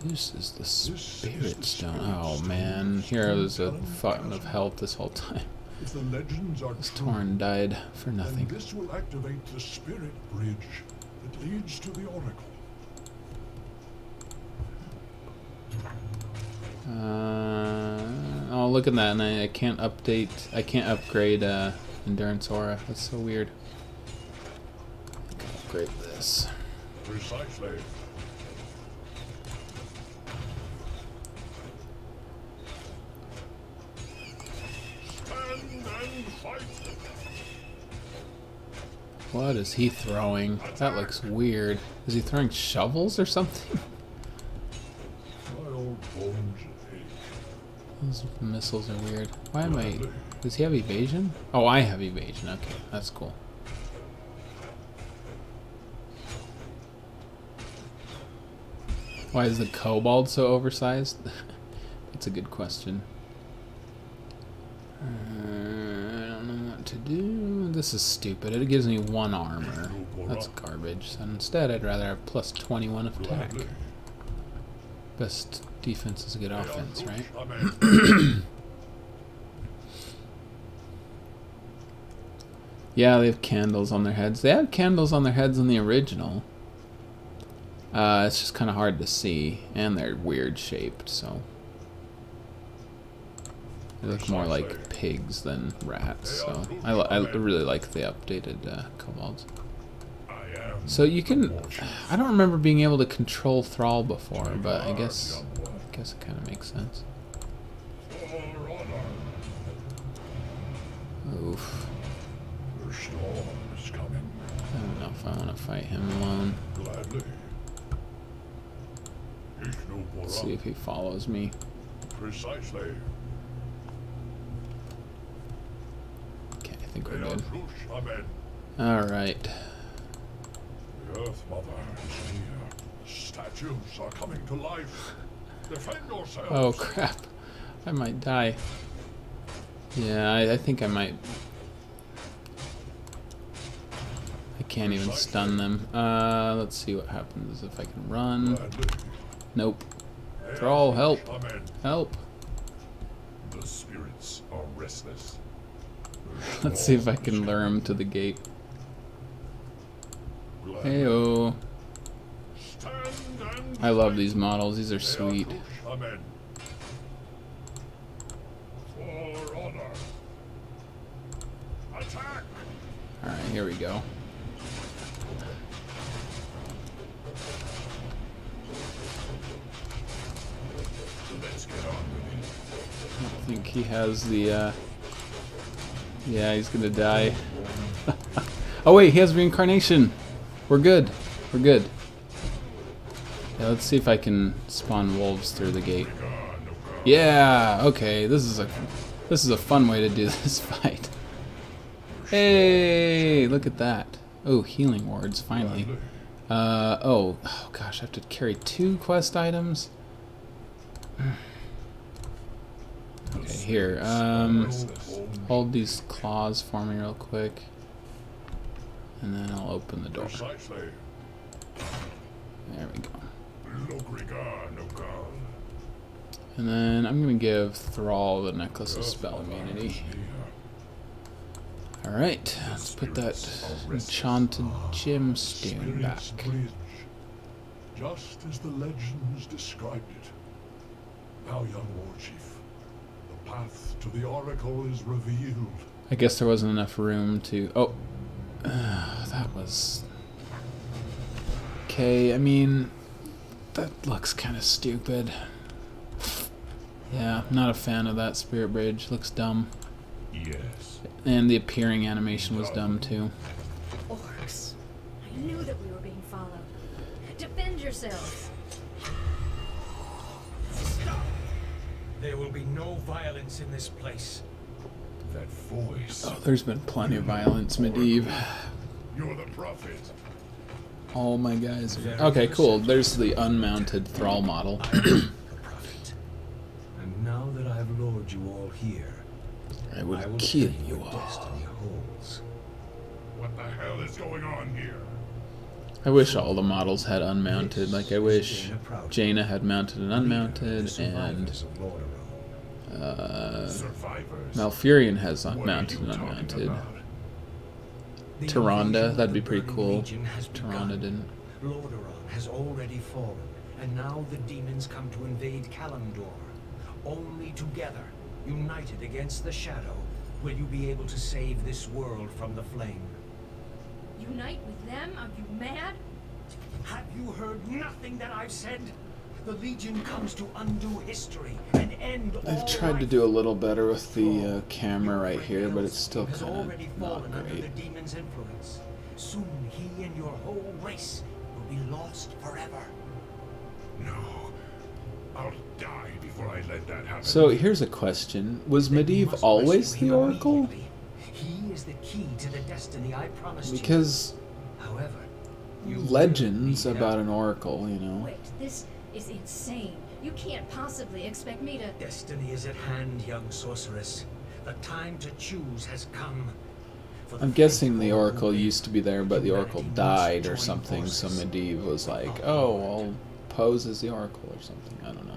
This is the Spirit Stone. Oh, man. Heroes a fountain of health this whole time. If the legends are This true, Torn died for nothing. then this will activate the spirit bridge that leads to the Oracle. Oh, look at that, and I can't upgrade Endurance Aura. That's so weird. I can upgrade this. Precisely. Stand and fight. What is he throwing? That looks weird. Is he throwing shovels or something? My old bones ache. Those missiles are weird. Why am I... Does he have evasion? Oh, I have evasion. Okay, that's cool. Why is the kobold so oversized? That's a good question. I don't know what to do. This is stupid. It gives me 1 armor. That's garbage. So instead, I'd rather have plus 21 of attack. Best defense is a good offense, right? Yeah, they have candles on their heads. They had candles on their heads in the original. It's just kind of hard to see, and they're weird shaped, so they look more like pigs than rats. So I really like the updated kobolds. So you can, I don't remember being able to control Thrall before, but I guess it kind of makes sense. Oof. I don't know if I want to fight him alone. Let's see if he follows me. Precisely. Okay, I think we're good. Alright. The Earth Mother is here. Statues are coming to life. Defend yourselves. Oh crap. I might die. Yeah, I think I might. I can't even stun them. Let's see what happens if I can run. Nope. Thrall, help. Help. The spirits are restless. Let's see if I can lure him to the gate. Heyo. I love these models. These are sweet. Alright, here we go. I think he has the, yeah, he's gonna die. Oh wait, he has reincarnation! We're good. We're good. Yeah, let's see if I can spawn wolves through the gate. Yeah, okay, this is a fun way to do this fight. Hey, look at that. Oh, healing wards, finally. Oh gosh, I have to carry 2 quest items. Okay, here. Hold these claws for me real quick. And then I'll open the door. There we go. And then I'm going to give Thrall the Necklace of Spell Immunity. Alright, let's put that enchanted gemstone back. Just as the legends described it. Now, young war chief, the path to the Oracle is revealed. I guess there wasn't enough room to... Oh, that was... Okay, I mean, that looks kind of stupid. Yeah, I'm not a fan of that spirit bridge. Looks dumb. Yes. And the appearing animation was dumb too. Orcs. I knew that we were being followed. Defend yourselves. Stop! There will be no violence in this place. That voice. Oh, there's been plenty of violence, Medivh. You're the prophet. All my guys are... Okay, cool. There's the unmounted Thrall model. The prophet. And now that I've lured you all here, I will tell kill you you what all. destiny holds. What the hell is going on here? I wish all the models had unmounted. Like, I wish Jaina had mounted and unmounted, and Survivors. Malfurion has What are mounted you and talking unmounted. about? Tyrande, that'd be pretty cool. Tyrande didn't. Lordaeron has already fallen, and now the demons come to invade Kalimdor. Only together, united against the Shadow, will you be able to save this world from the flame. Unite with them? Are you mad? Have you heard nothing that I've said? The Legion comes to undo history and end all I've tried to life. do a little better with the camera right here, but it's still Has kind already of not fallen under great. the demon's influence. Soon he and your whole race will be lost forever. No. I'll die before I let that happen. So here's a question. Was Then you Medivh must always rescue the him Oracle? immediately. He is the key to the destiny I promised you. Because However, you legends will need about help. an Oracle, you know. Wait, this is insane. You can't possibly expect me to... Destiny is at hand, young sorceress. The time to choose has come. for I'm the guessing the faithful Oracle who used to be there, but the Oracle humanity died must or join something, so forces. Medivh was like, oh, I'll pose as the Oracle or something. I don't know.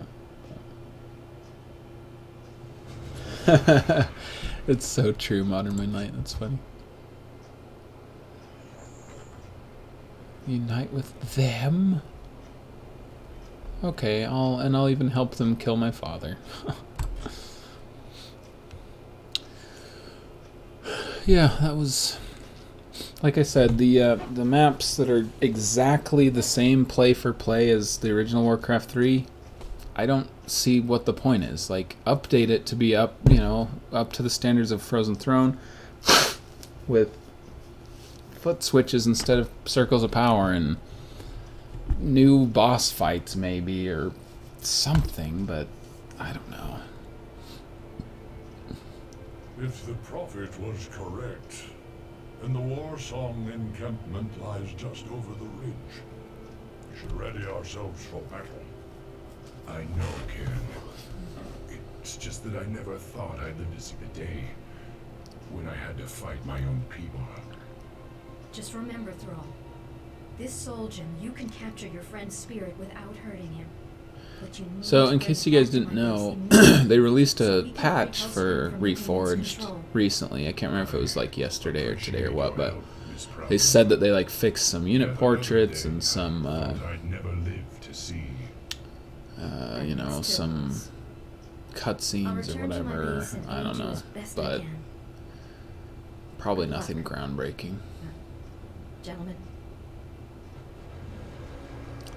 It's so true, Modern Moonlight. That's funny. Unite with them? Okay, I'll even help them kill my father. Yeah, that was, like I said, the maps that are exactly the same play for play as the original Warcraft 3. I don't see what the point is. Like, update it to be up, up to the standards of Frozen Throne with foot switches instead of circles of power and new boss fights maybe or something, but I don't know. If the prophet was correct, then the war song encampment lies just over the ridge. We should ready ourselves for battle. I know, Ken. It's just that I never thought I'd live to see the day when I had to fight my own people. Just remember, Thrall. This soul gem, you can capture your friend's spirit without hurting him. But you need So, to in bring case it you guys back to didn't my know, base immediately. they released So a we can patch help for from the demon's Reforged control. recently. I can't remember if it was like yesterday or today or what, but This they problem. said that they like fixed some unit Yet portraits another and day some, I thought I'd never live to see. some I'll cutscenes or return to my whatever. base and I aid don't you know, as best I but can. probably nothing groundbreaking. Gentlemen,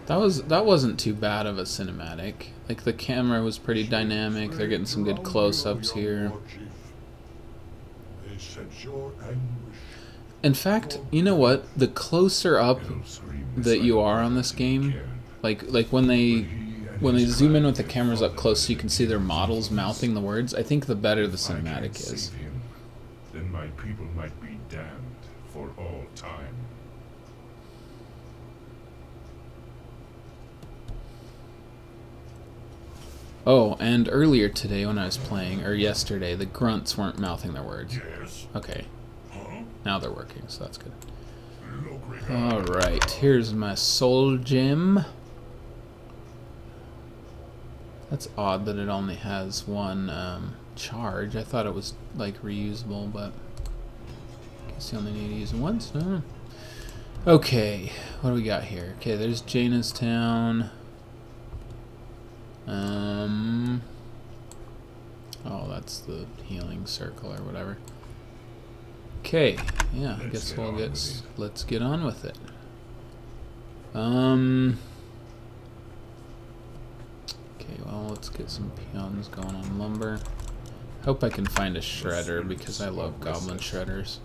That wasn't too bad of a cinematic. Like, the camera was pretty dynamic. They're getting some good close-ups here. They sense your anguish. In fact, you know what? The closer up It'll scream that you like are on this game, like when they zoom in with the cameras up close so you can see their models mouthing the words, I think the better the If I can't cinematic is. save him, then my people might be damned for all time. Oh, and earlier today when I was playing, or yesterday, the grunts weren't mouthing their words. Yes. Okay, Huh? now they're working, so that's good. Look, Alright, here's my soul gem. That's odd that it only has one charge. I thought it was like reusable, but I guess you only need to use it once. No. Okay, what do we got here? Okay, there's Jaina's town. Oh, that's the healing circle or whatever. Okay, yeah, I guess we'll let's get on with it. Okay, well, let's get some peons going on lumber. Hope I can find a shredder because I love goblin shredders.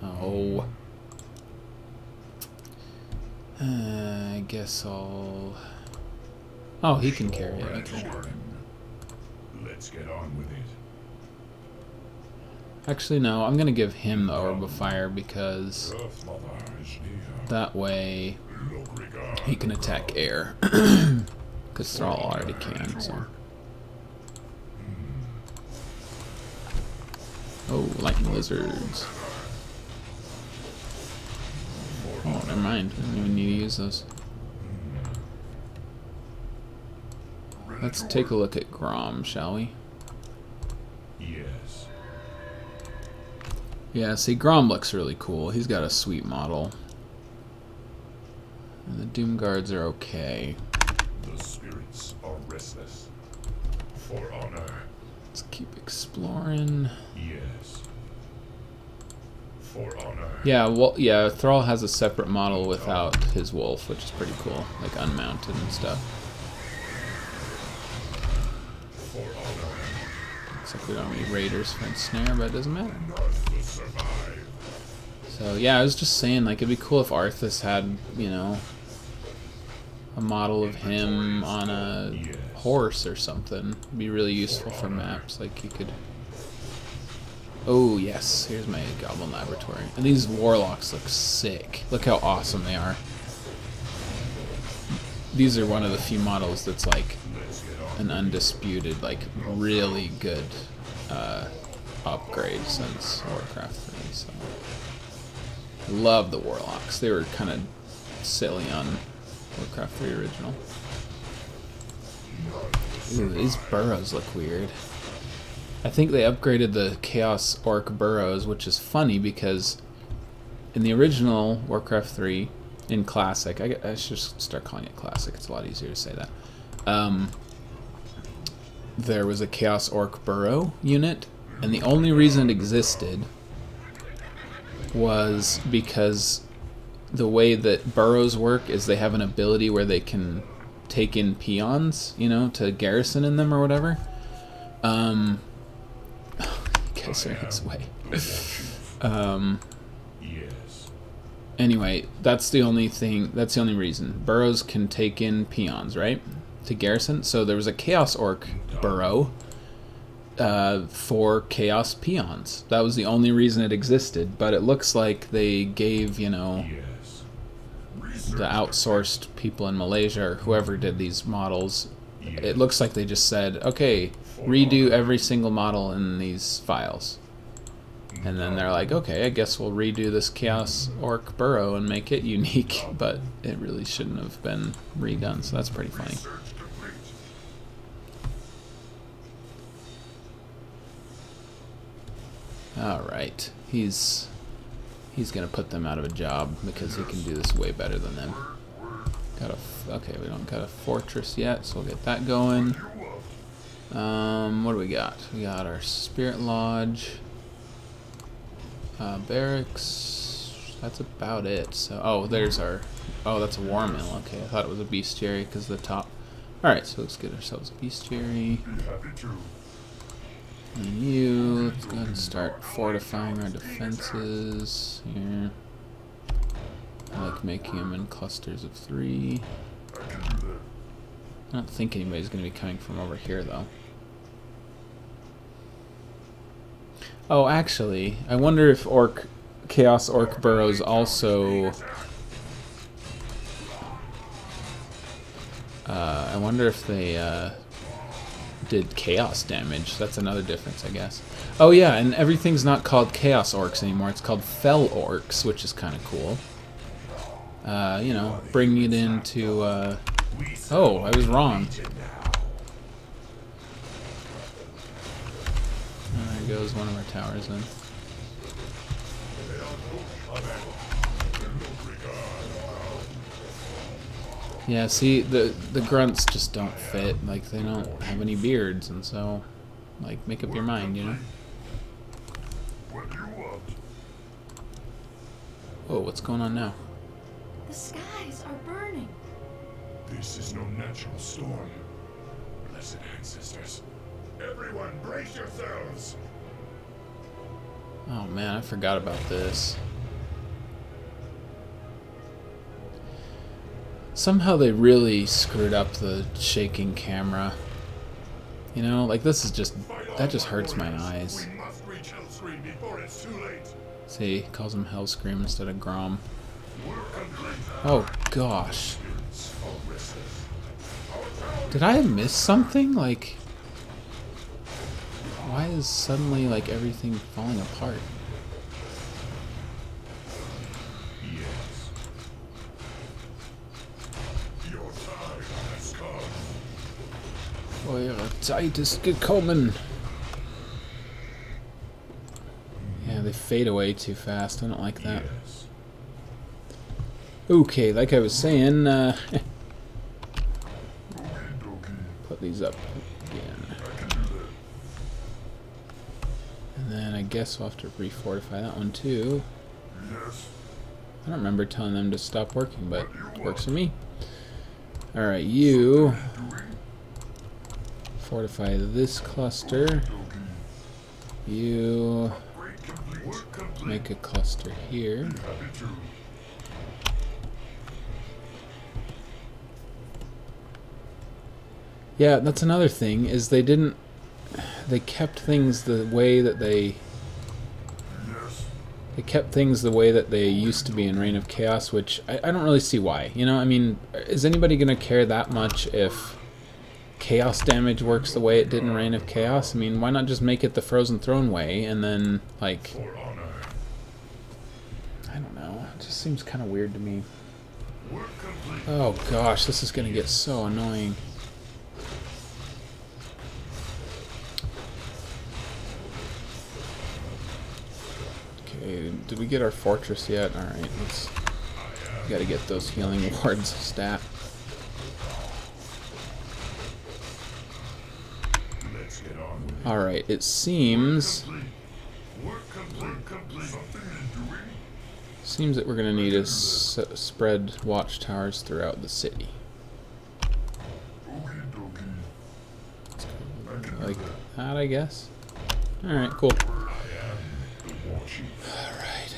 Oh. I guess I'll... Oh, he can carry it. Okay. Let's get on with it. Actually, no. I'm gonna give him the Orb of Fire because Earth Mother is near. that way Look, regard. he can attack air. Because Thrall already can, so... Oh, lightning lizards. Oh, never mind. I don't even need to use those. Let's take a look at Grom, shall we? Yes. Yeah, see, Grom looks really cool. He's got a sweet model. And the Doom Guards are okay. The spirits are restless. For honor. Let's keep exploring. Yes. For honor. Yeah, well, yeah, Thrall has a separate model without his wolf, which is pretty cool. Like, unmounted and stuff. For honor. Looks like we don't need raiders for ensnare, but it doesn't matter. North will survive. So, yeah, I was just saying, like, it'd be cool if Arthas had, a model of him on a horse or something. It'd be really useful for maps. Like, you could... Oh, yes. Here's my Goblin Laboratory. And these Warlocks look sick. Look how awesome they are. These are one of the few models that's, like, an undisputed, like, really good upgrade since Warcraft 3. So I love the Warlocks. They were kind of silly on Warcraft 3 original. Ooh, these burrows look weird. I think they upgraded the Chaos Orc burrows, which is funny because in the original Warcraft 3, in Classic, I should start calling it Classic, it's a lot easier to say that, there was a Chaos Orc burrow unit, and the only reason it existed was because the way that burrows work is they have an ability where they can take in peons, you know, to garrison in them or whatever. You guys are in his way. Yes. Anyway, that's the only reason. Burrows can take in peons, right? To garrison. So there was a Chaos Orc burrow for Chaos peons. That was the only reason it existed, but it looks like they gave, you know, the outsourced people in Malaysia or whoever did these models, it looks like they just said, okay, redo every single model in these files. And then they're like, okay, I guess we'll redo this Chaos Orc burrow and make it unique, but it really shouldn't have been redone, so that's pretty funny. Alright, he's gonna put them out of a job because he can do this way better than them. Okay, we don't got a fortress yet, so we'll get that going. What do we got? We got our Spirit Lodge, barracks. That's about it. So, oh, there's our. Oh, that's a war mill. Okay, I thought it was a bestiary because of the top. All right, so let's get ourselves a bestiary. And you, let's go ahead and start fortifying our defenses here. I like making them in clusters of 3. I don't think anybody's going to be coming from over here, though. Oh, actually, I wonder if Chaos Orc burrows also... I wonder if they did chaos damage. That's another difference, I guess. Oh yeah, and everything's not called Chaos Orcs anymore. It's called Fel Orcs, which is kind of cool. You know, bringing it into... Oh, I was wrong. There goes one of our towers then. Yeah, see, the grunts just don't fit. Like, they don't have any beards, and so, like, make up your mind, you know? Whoa, what's going on now? The skies are burning. This is no natural storm. Blessed ancestors. Everyone, brace yourselves! Oh man, I forgot about this. Somehow they really screwed up the shaking camera. You know, like this is just, that just hurts my eyes. We must reach Hellscream before it's too late. See, calls him Hellscream instead of Grom. Oh gosh. Did I miss something? Like, why is suddenly like everything falling apart? Eure Zeit ist gekommen. Yeah, they fade away too fast. I don't like that. Okay, like I was saying, put these up again. And then I guess we'll have to refortify that one too. I don't remember telling them to stop working, but it works for me. Alright, you fortify this cluster. You make a cluster here. Yeah, that's another thing, is they kept things the way that they kept things the way that they used to be in Reign of Chaos, which I don't really see why. You know, I mean, is anybody going to care that much if chaos damage works the way it did in Reign of Chaos. I mean, why not just make it the Frozen Throne way and then, like... For honor. I don't know. It just seems kind of weird to me. Work complete. Oh gosh, this is gonna get so annoying. Okay, did we get our fortress yet? Alright, let's... Gotta get those healing wards stat. Let's get on with it. Alright, it seems... Work complete. Something in doing? Seems that we're gonna need to spread watchtowers throughout the city. Okie dokie. Like that, I guess. Alright, cool. I am the war chief. Alright,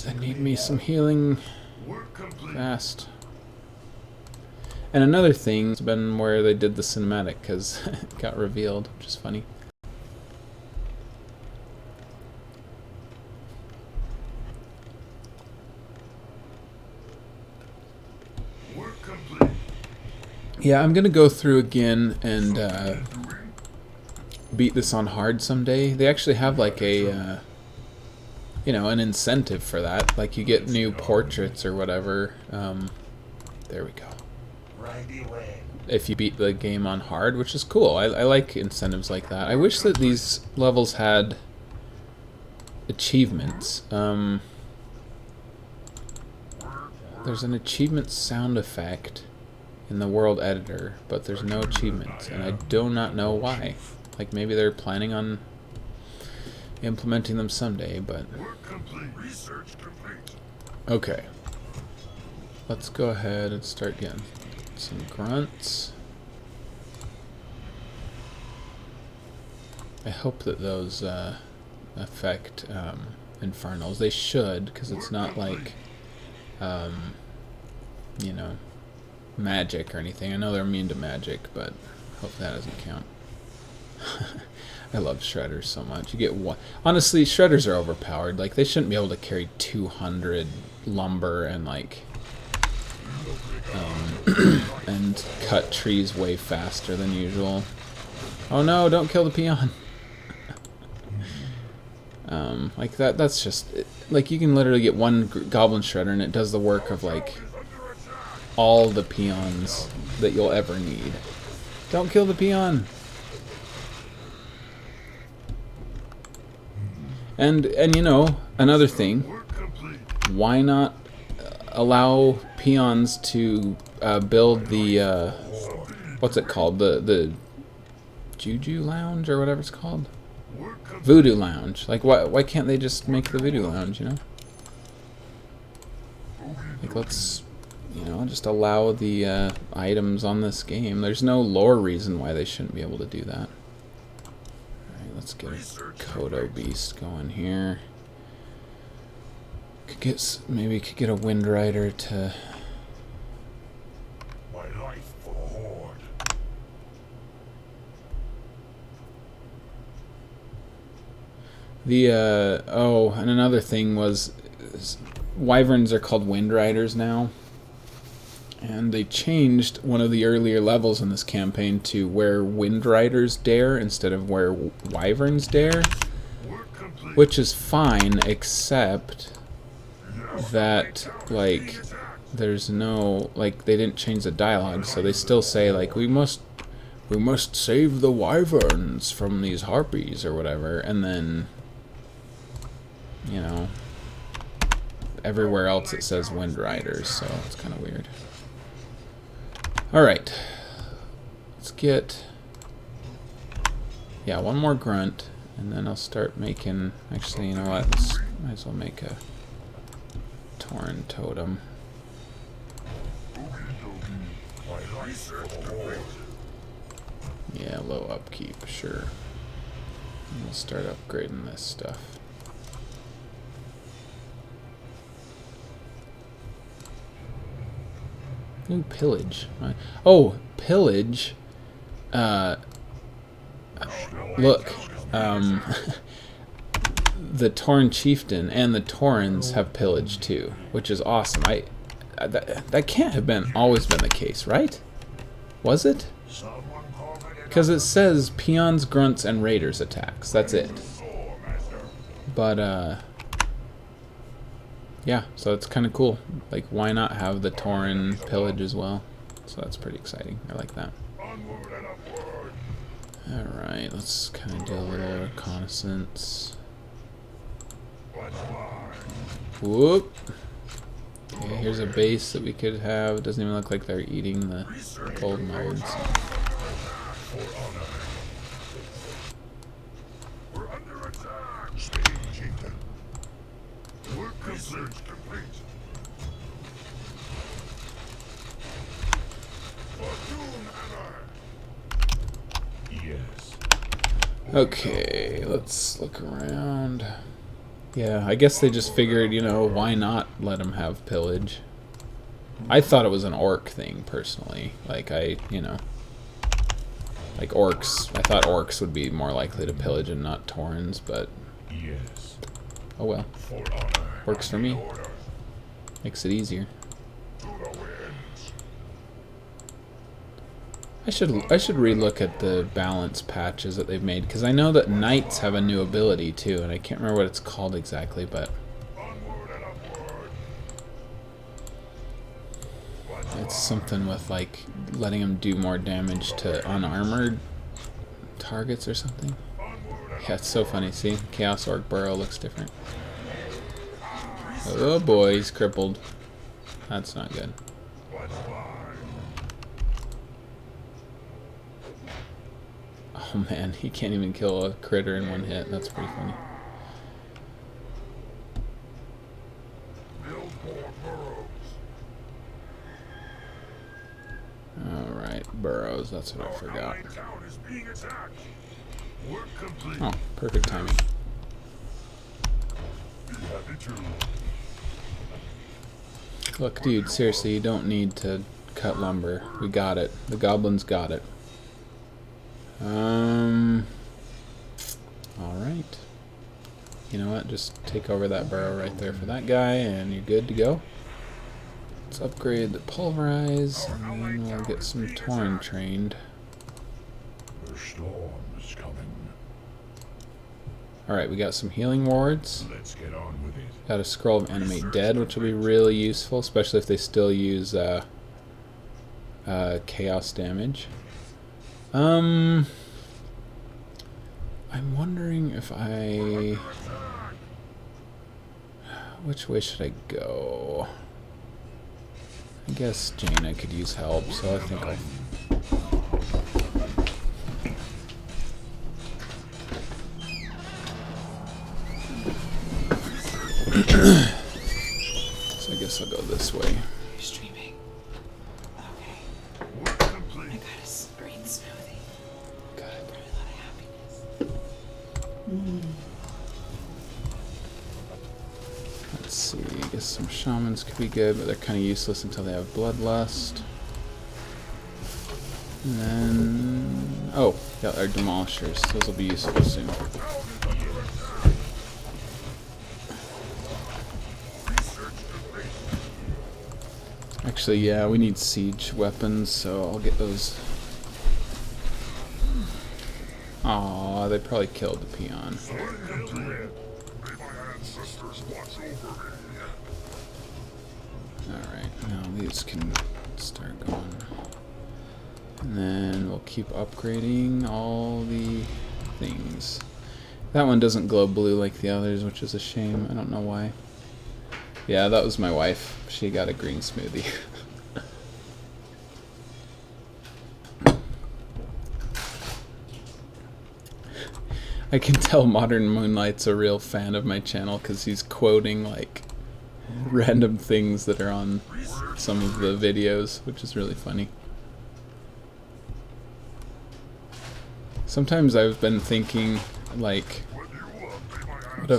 I need me some healing Work complete. fast. And another thing has been where they did the cinematic, because it got revealed, which is funny. Work complete. Yeah, I'm gonna go through again and beat this on hard someday. They actually have like a, you know, an incentive for that. Like you get new portraits or whatever. There we go. Right away. If you beat the game on hard, which is cool. I like incentives like that. I wish that these levels had achievements. There's an achievement sound effect in the world editor, but there's no achievements, and I do not know why. Like maybe they're planning on implementing them someday, but... Work complete. Research complete. Okay. Let's go ahead and start getting some grunts. I hope that those affect infernals. They should, because it's not like, you know, magic or anything. I know they're immune to magic, but hope that doesn't count. I love shredders so much. You get one. Honestly, shredders are overpowered. Like they shouldn't be able to carry 200 lumber and like and cut trees way faster than usual. Oh no! Don't kill the peon. Like that's just like you can literally get one goblin shredder and it does the work of like all the peons that you'll ever need. Don't kill the peon. And you know, another thing, why not allow peons to build the what's it called, the Juju Lounge or whatever it's called, Voodoo Lounge? Like why can't they just make the Voodoo Lounge, you know? Like let's, you know, just allow the items on this game. There's no lore reason why they shouldn't be able to do that. Let's get a Kodo beast going here. Maybe could get a Wind Rider to. My life for the Horde. Oh, and another thing was, wyverns are called Wind Riders now. And they changed one of the earlier levels in this campaign to where Wind Riders dare instead of where Wyverns dare. Which is fine, except that, like, there's no, like, they didn't change the dialogue, so they still say, like, we must save the Wyverns from these harpies or whatever, and then, you know, everywhere else it says Wind Riders, so it's kind of weird. Alright, let's get, yeah, one more grunt, and then I'll start making, actually, you know what, might as well make a Tauren totem. Yeah, low upkeep, sure. And we'll start upgrading this stuff. Ooh, pillage. Oh, pillage. Look. The Tauren chieftain and the Taurens have pillage too, which is awesome. That can't have always been the case, right? Was it? Someone call Because it says peons, grunts, and raiders attacks. That's it. But, yeah, so it's kind of cool. Like, why not have the Tauren pillage as well? So that's pretty exciting. I like that. Alright, let's kind of do a little reconnaissance. Whoop! Okay, here's a base that we could have. It doesn't even look like they're eating the gold mines. We're under attack. Work complete. Yes. Okay, let's look around. Yeah, I guess they just figured, you know, why not let them have pillage? I thought it was an orc thing, personally. Like, you know, like orcs. I thought orcs would be more likely to pillage and not Taurens, but Yes. oh well. For honor. Works for me. Order. Makes it easier. To the winds. I should relook at the balance patches that they've made, because I know that knights have a new ability too, and I can't remember what it's called exactly, but Onward and upward. it's something with like letting them do more damage to unarmored targets or something. Yeah, it's so funny. See, Chaos Orc Burrow looks different. Oh boy, he's crippled. That's not good. Oh man, he can't even kill a critter in one hit. That's pretty funny. Build more burrows. Alright, burrows, that's what I forgot. Our town is being attacked. Work complete. Oh, perfect timing. Be happy to. Look, dude, seriously, you don't need to cut lumber. We got it. The goblins got it. Alright. You know what? Just take over that burrow right there for that guy, and you're good to go. Let's upgrade the pulverize, and then we'll get some Tauren trained. The storm is coming. Alright, we got some healing wards. Let's get on with it. Got a scroll of animate dead, which will be really useful, especially if they still use chaos damage. I'm wondering if which way should I go? I guess Jaina could use help, so I think I'll... So I guess I'll go this way. You're streaming. Okay. Work complete. I got a green smoothie. Good. Brought a lot of happiness. Let's see, I guess some shamans could be good, but they're kind of useless until they have bloodlust. And then... oh, got our demolishers. Those will be useful soon. Actually, yeah, we need siege weapons, so I'll get those. Aw, they probably killed the peon. Work complete. May my ancestors watch over me. Alright, now these can start going. And then we'll keep upgrading all the things. That one doesn't glow blue like the others, which is a shame. I don't know why. Yeah, that was my wife. She got a green smoothie. I can tell Modern Moonlight's a real fan of my channel because he's quoting like random things that are on some of the videos, which is really funny. Sometimes I've been thinking like,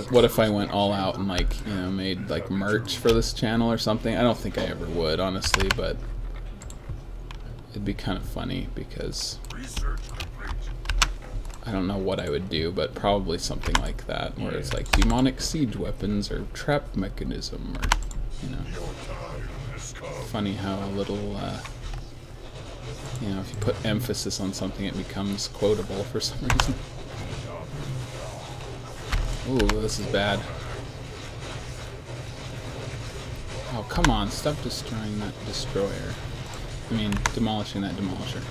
what if I went all out and like, you know, made like merch for this channel or something? I don't think I ever would, honestly, but it'd be kind of funny because I don't know what I would do, but probably something like that, where it's like demonic siege weapons or trap mechanism, or, you know. Funny how a little You know, if you put emphasis on something, it becomes quotable for some reason. Ooh, this is bad. Oh, come on, stop destroying that destroyer. I mean, demolishing that demolisher.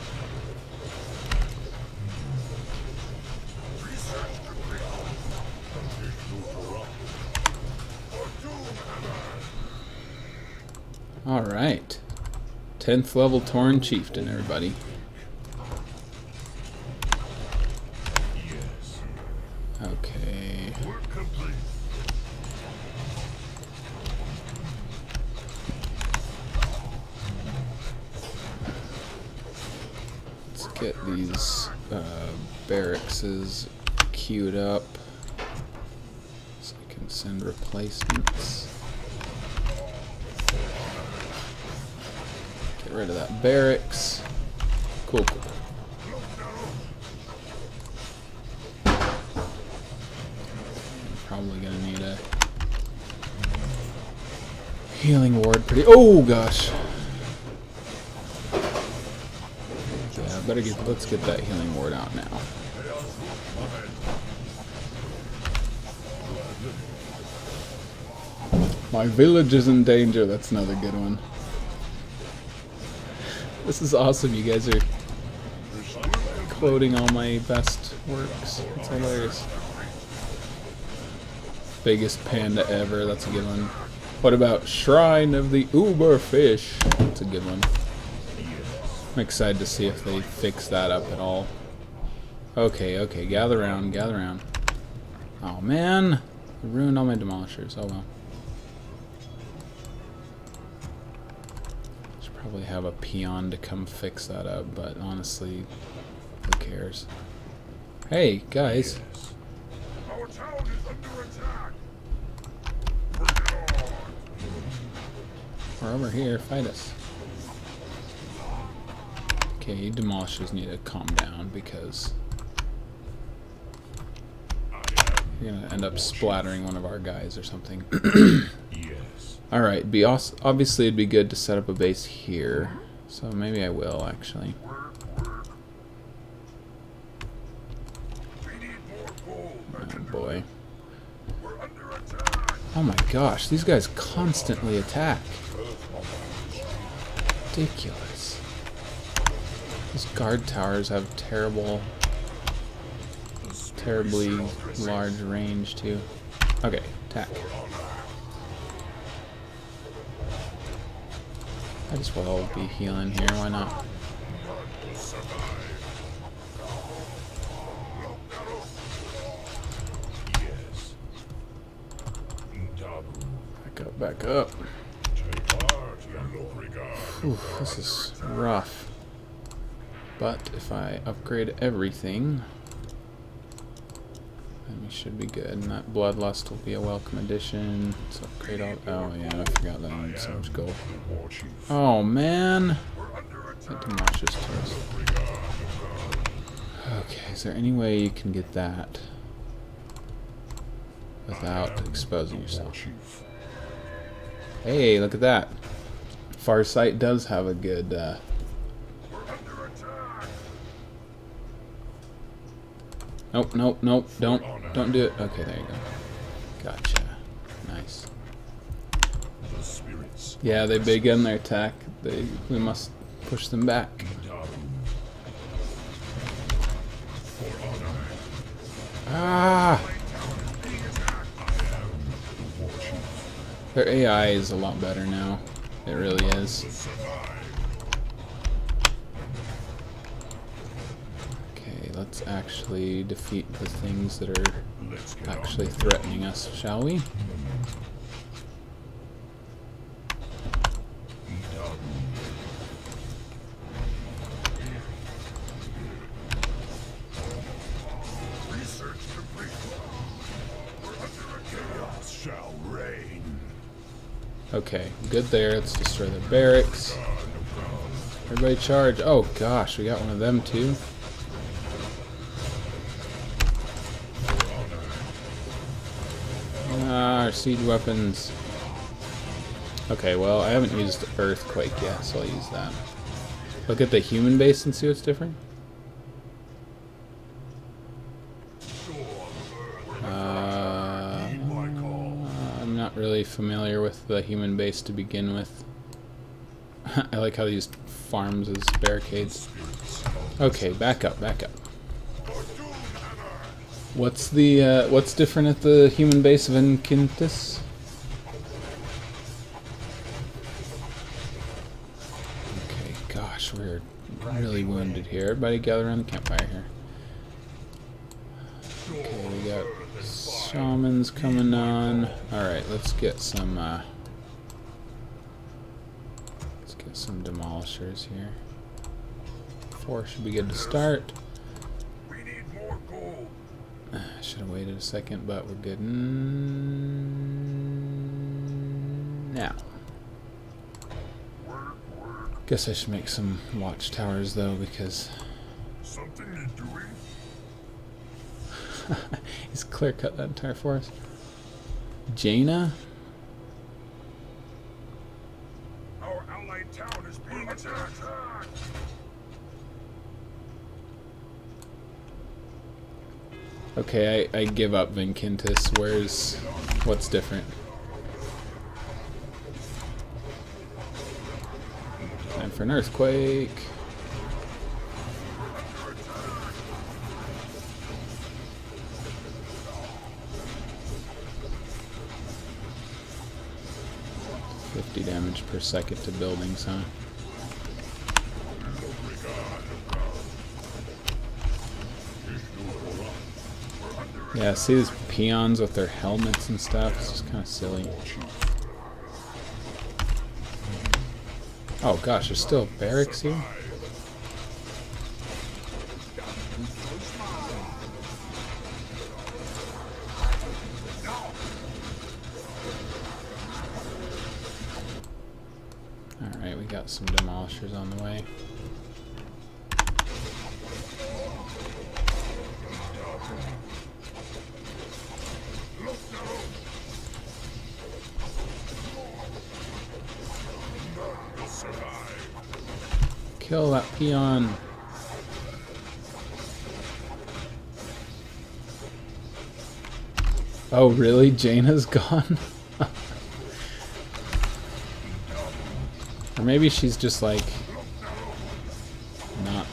Alright. 10th level Tauren Chieftain, everybody. Yes. Okay. Work complete. Let's get these barracks queued up so I can send replacements. Get rid of that barracks. Cool, cool. Probably gonna need a healing ward pretty. Oh gosh. Yeah, better get. Let's get that healing ward out now. My village is in danger. That's another good one. This is awesome. You guys are quoting all my best works. It's hilarious. Biggest panda ever. That's a good one. What about Shrine of the Uber Fish? That's a good one. I'm excited to see if they fix that up at all. Okay, okay. Gather around. Gather around. Oh, man. I ruined all my demolishers. Oh, well. Probably have a peon to come fix that up, but honestly, who cares? Hey, guys. Yes. Our town is under attack. Bring it on. We're over here. Fight us. Okay, demolishers need to calm down because you're gonna end up splattering one of our guys or something. Yes. Alright, obviously it'd be good to set up a base here. So maybe I will, actually. We need more gold. Oh boy. We're under attack. Oh my gosh, these guys constantly attack. Ridiculous. These guard towers have terribly large range too. Okay, attack. I just will be healing here, why not? Yes. Back up, back up. Take heart, young regard. Whew, this is rough. But if I upgrade everything, then we should be good. And that Bloodlust will be a welcome addition. Let's upgrade all. Oh yeah, I forgot that I need so much gold. Oh man! That demolishes to us. Okay, is there any way you can get that without exposing yourself? Hey, look at that. Farsight does have a good Nope, nope, nope. Don't do it. Okay, there you go. Gotcha. Nice. Yeah, they begin their attack. We must push them back. Ah! Their AI is a lot better now. It really is. Okay, let's actually defeat the things that are actually threatening us, shall we? Okay, good there. Let's destroy the barracks. Everybody charge. Oh gosh, we got one of them too. Ah, our siege weapons. Okay, well, I haven't used Earthquake yet, so I'll use that. Look at the human base and see what's different. I'm not really familiar with the human base to begin with. I like how they used farms as barricades. Okay, back up, back up. What's the what's different at the human base of Enkintis? Okay, gosh, we're really wounded here. Everybody gather around the campfire here. Okay, we got shamans coming on. Alright, let's get some demolishers here. 4 should be good to start. We need more gold. I should have waited a second, but we're good now. Guess I should make some watchtowers though, because Something you're doing? he's clear cut that entire forest. Jaina? Our allied town is being attacked. Okay, I give up, Vinkintis. What's different? Time for an earthquake. Damage per second to buildings, huh? Yeah, see these peons with their helmets and stuff? It's just kind of silly. Oh gosh, there's still barracks here? Alright, we got some demolishers on the way. Kill that peon. Oh really? Jaina's gone? Or maybe she's just like not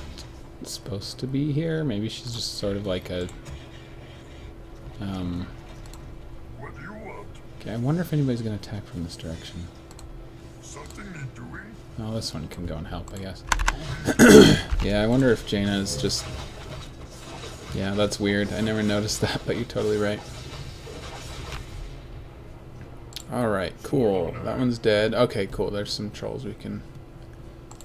supposed to be here. Maybe she's just sort of like a okay, I wonder if anybody's gonna attack from this direction. Oh, this one can go and help, I guess. Yeah, I wonder if Jaina is just... Yeah, that's weird. I never noticed that, but you're totally right. Alright, cool. That one's dead. Okay, cool. There's some trolls we can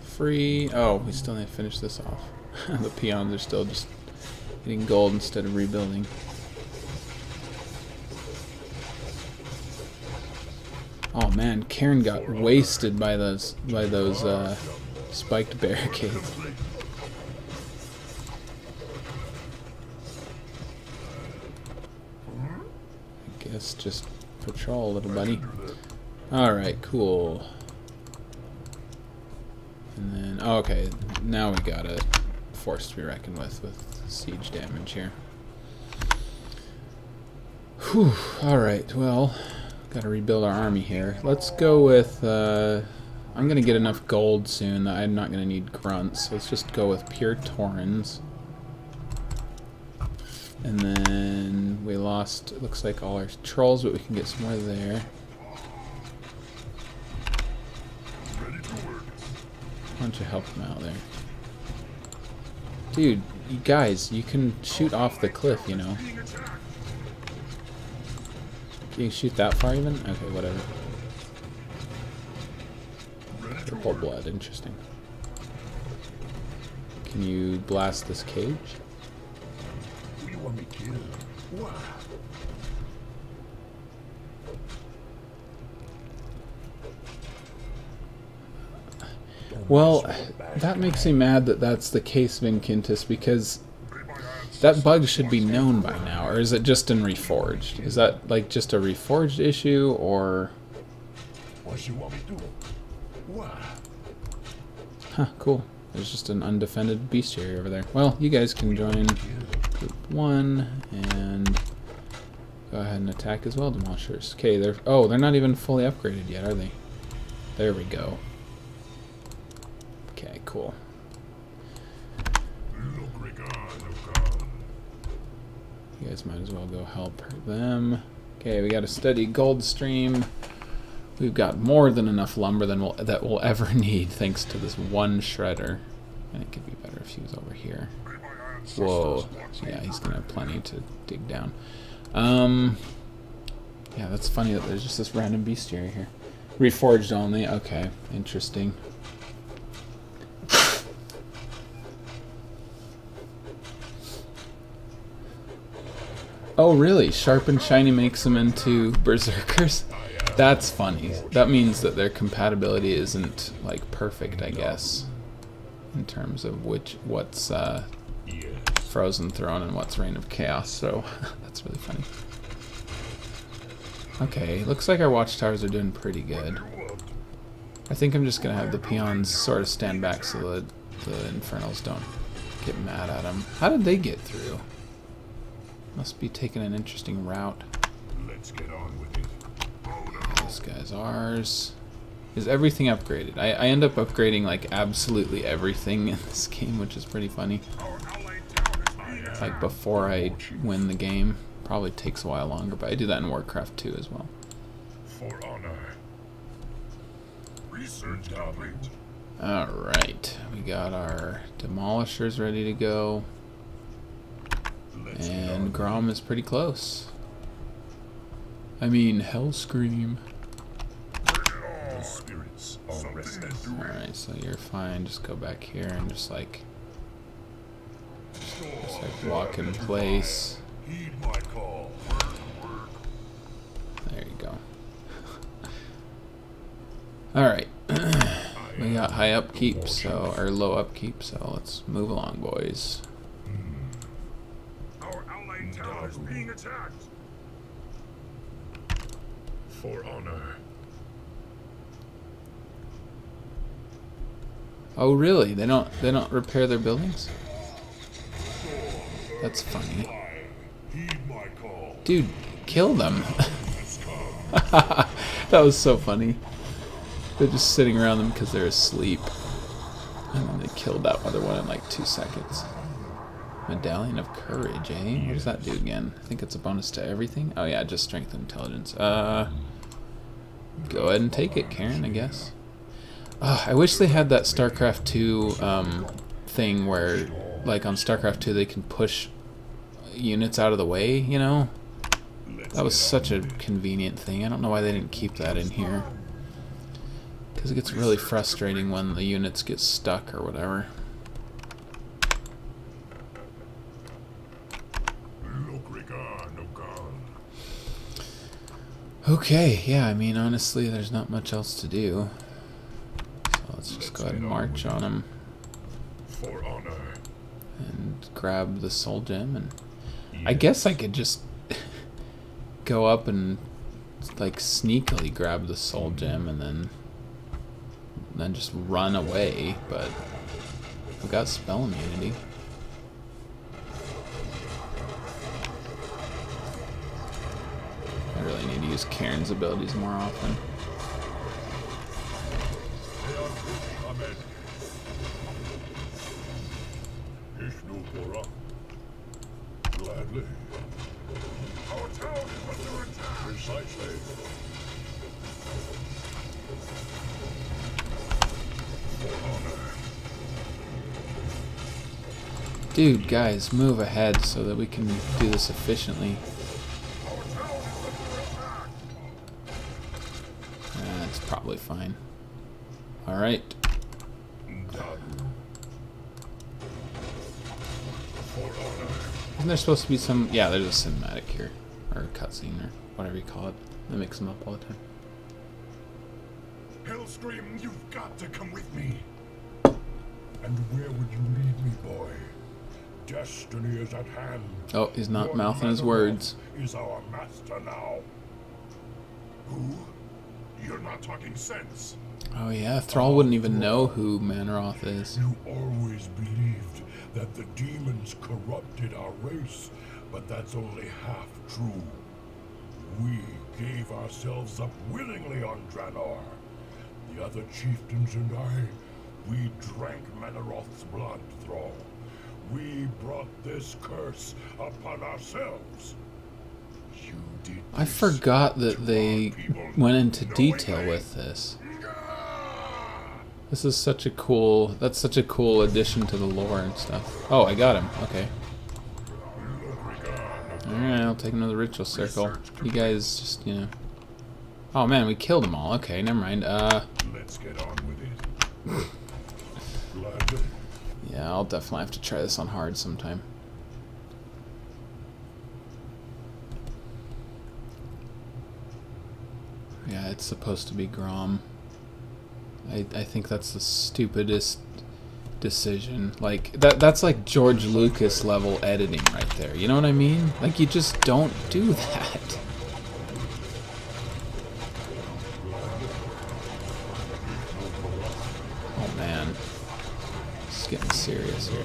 free. Oh, we still need to finish this off. The peons are still just getting gold instead of rebuilding. Oh man, Karen got wasted by those spiked barricades. I guess just patrol, little buddy. Alright, cool. And then, oh, okay, now we got a force to be reckoned with siege damage here. Whew, alright, well, gotta rebuild our army here. Let's go with, I'm gonna get enough gold soon that I'm not gonna need grunts. So let's just go with pure Taurens. And then we lost, it looks like all our trolls, but we can get some more there. Why don't you help them out there? Dude, you guys, you can shoot off the cliff, you know. Can you shoot that far even? Okay, whatever. Purple blood, interesting. Can you blast this cage? Well, that makes me mad that that's the case, Vinkintis, because that bug should be known by now, or is it just in Reforged? Is that like just a Reforged issue, or... What you want me to do? What? Huh, cool. There's just an undefended bestiary over there. Well, you guys can join group 1 and go ahead and attack as well, demolishers. Okay, they're not even fully upgraded yet, are they? There we go. Okay, cool. You guys might as well go help them. Okay, we got a steady gold stream. We've got more than enough lumber that we'll ever need, thanks to this one shredder. And it could be better if he was over here. Whoa. Yeah, he's gonna have plenty to dig down. Yeah, that's funny that there's just this random bestiary here. Reforged only. Okay, interesting. Oh, really? Sharp and Shiny makes them into berserkers? That's funny. That means that their compatibility isn't, like, perfect, I guess. In terms of what's Frozen Throne and what's Reign of Chaos, so that's really funny. Okay, looks like our watchtowers are doing pretty good. I think I'm just gonna have the peons sort of stand back so that the Infernals don't get mad at them. How did they get through? Must be taking an interesting route. Let's get on with it. This guy's ours. Is everything upgraded? I end up upgrading like absolutely everything in this game, which is pretty funny. Like before I win the game. Probably takes a while longer, but I do that in Warcraft 2 as well. For honor. Research complete. Alright, we got our demolishers ready to go. And Grom is pretty close. I mean, Hellscream. The spirits are rested. Alright, so you're fine. Just go back here and just like walk in place. Heed my call. There you go. Alright. We got high upkeep, or low upkeep, so let's move along, boys. Our allied tower is being attacked. For honor. Oh really? They don't repair their buildings? That's funny. Heed my call. Dude, kill them. That was so funny. They're just sitting around them because they're asleep. And then they killed that other one in like 2 seconds. Medallion of Courage, eh? What does that do again? I think it's a bonus to everything. Oh yeah, just strength and intelligence. Go ahead and take it, Karen, I guess. I wish they had that StarCraft 2 thing where, like on StarCraft 2, they can push units out of the way, you know? That was such a convenient thing. I don't know why they didn't keep that in here. Because it gets really frustrating when the units get stuck or whatever. Okay, yeah, I mean, honestly, there's not much else to do. So let's just go ahead and march on them. For honor. And grab the soul gem. And I guess I could just go up and like sneakily grab the soul gem and then just run away, but I've got spell immunity. I really need to use Karen's abilities more often. Gladly. Our town is under attack. Precisely. Dude, guys, move ahead so that we can do this efficiently. That's probably fine. Alright. Isn't there supposed to be some... Yeah, there's a cinematic here. Or a cutscene, or whatever you call it. They mix them up all the time. Hellscream, you've got to come with me. And where would you lead me, boy? Destiny is at hand. Oh, he's not Your mouthing his Mother words. Is our master now. Who? You're not talking sense. Oh yeah, Thrall wouldn't even know who Manoroth is. You always believed that the demons corrupted our race, but that's only half true. We gave ourselves up willingly on Draenor. The other chieftains and we drank Manoroth's blood, Thrall. We brought this curse upon ourselves. You did I this forgot that to they our people went into knowingly. detail with this. This is such a cool, that's such a cool addition to the lore and stuff. Oh, I got him. Okay. Alright, I'll take him to the ritual circle. You guys just, you know. Oh man, we killed them all. Okay, never mind. Let's get on with it. Blood. Yeah, I'll definitely have to try this on hard sometime. Yeah, it's supposed to be Grom. I think that's the stupidest decision. Like, that's like George Lucas level editing right there. You know what I mean? Like, you just don't do that. Oh man. It's getting serious here.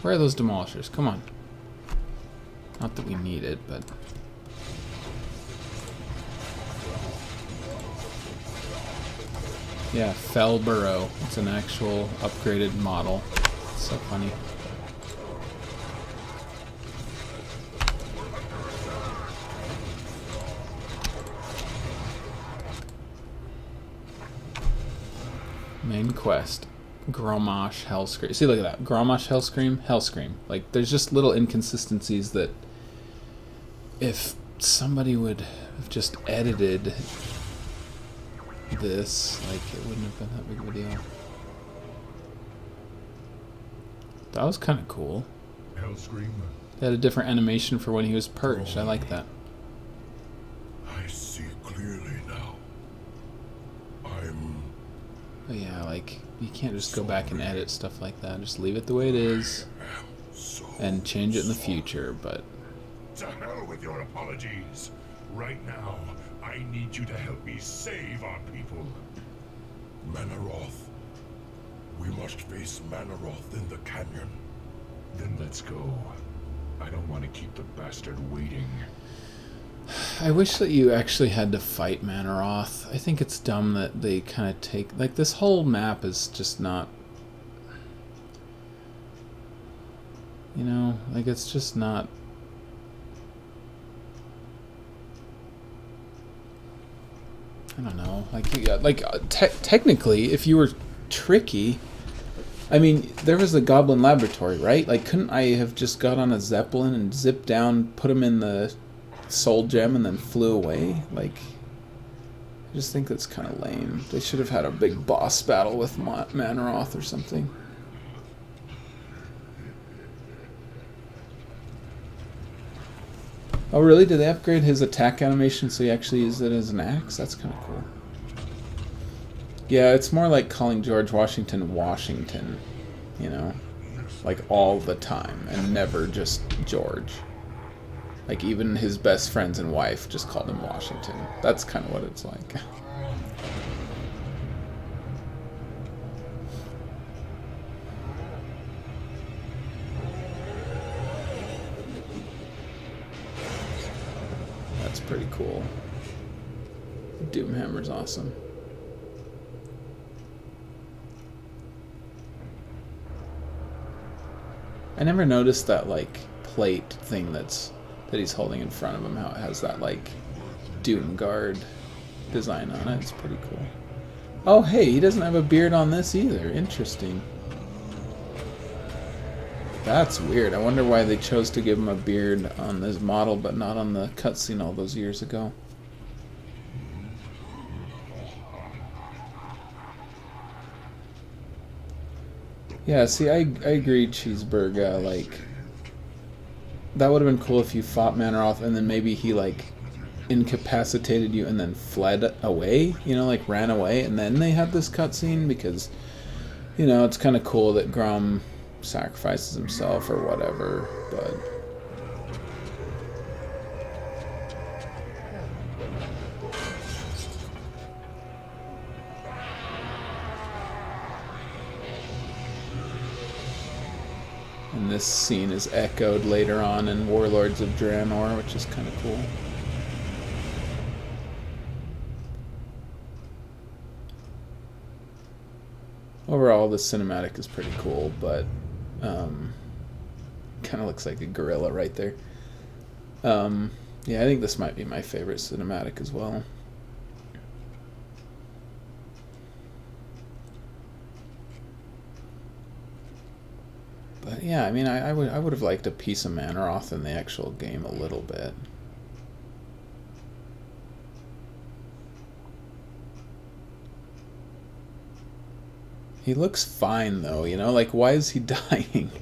Where are those demolishers? Come on. Not that we need it, but... Yeah, Fell Burrow. It's an actual upgraded model. It's so funny. Main quest. Gromosh Hellscream. See, look at that. Gromosh Hellscream, Hellscream. Like, there's just little inconsistencies that if somebody would have just edited this, like, it wouldn't have been that big of a deal. That was kind of cool. Hellscream. They had a different animation for when he was perched. I like that. I see clearly now. I'm... But yeah, like, you can't just go back and edit stuff like that. Just leave it the way it is so and change it in the future, but... To hell with your apologies. Right now, I need you to help me save our people. Manoroth. We must face Manoroth in the canyon. Then let's go. I don't want to keep the bastard waiting. I wish that you actually had to fight Manoroth. I think it's dumb that they kind of take... Like, this whole map is just not... You know, like, it's just not... I don't know. Like, technically, if you were tricky... I mean, there was the Goblin Laboratory, right? Like, couldn't I have just got on a Zeppelin and zipped down, put him in the Soul Gem, and then flew away? Like, I just think that's kind of lame. They should have had a big boss battle with Manoroth or something. Oh, really? Did they upgrade his attack animation so he actually uses it as an axe? That's kind of cool. Yeah, it's more like calling George Washington Washington, you know? Like, all the time, and never just George. Like, even his best friends and wife just called him Washington. That's kind of what it's like. That's pretty cool. Doomhammer's awesome. I never noticed that, like, plate thing that he's holding in front of him, how it has that, like, Doomguard design on it. It's pretty cool. Oh, hey, he doesn't have a beard on this either. Interesting. That's weird. I wonder why they chose to give him a beard on this model, but not on the cutscene all those years ago. Yeah, see, I agree, Cheeseburger, like, that would have been cool if you fought Manoroth and then maybe he, like, incapacitated you and then fled away, you know, like, ran away, and then they had this cutscene, because, you know, it's kind of cool that Grom sacrifices himself or whatever, but... this scene is echoed later on in Warlords of Draenor, which is kind of cool. Overall, the cinematic is pretty cool, but kind of looks like a gorilla right there. Yeah, I think this might be my favorite cinematic as well. But yeah, I mean, I would have liked a piece of Manaroth in the actual game a little bit. He looks fine though, you know, like why is he dying?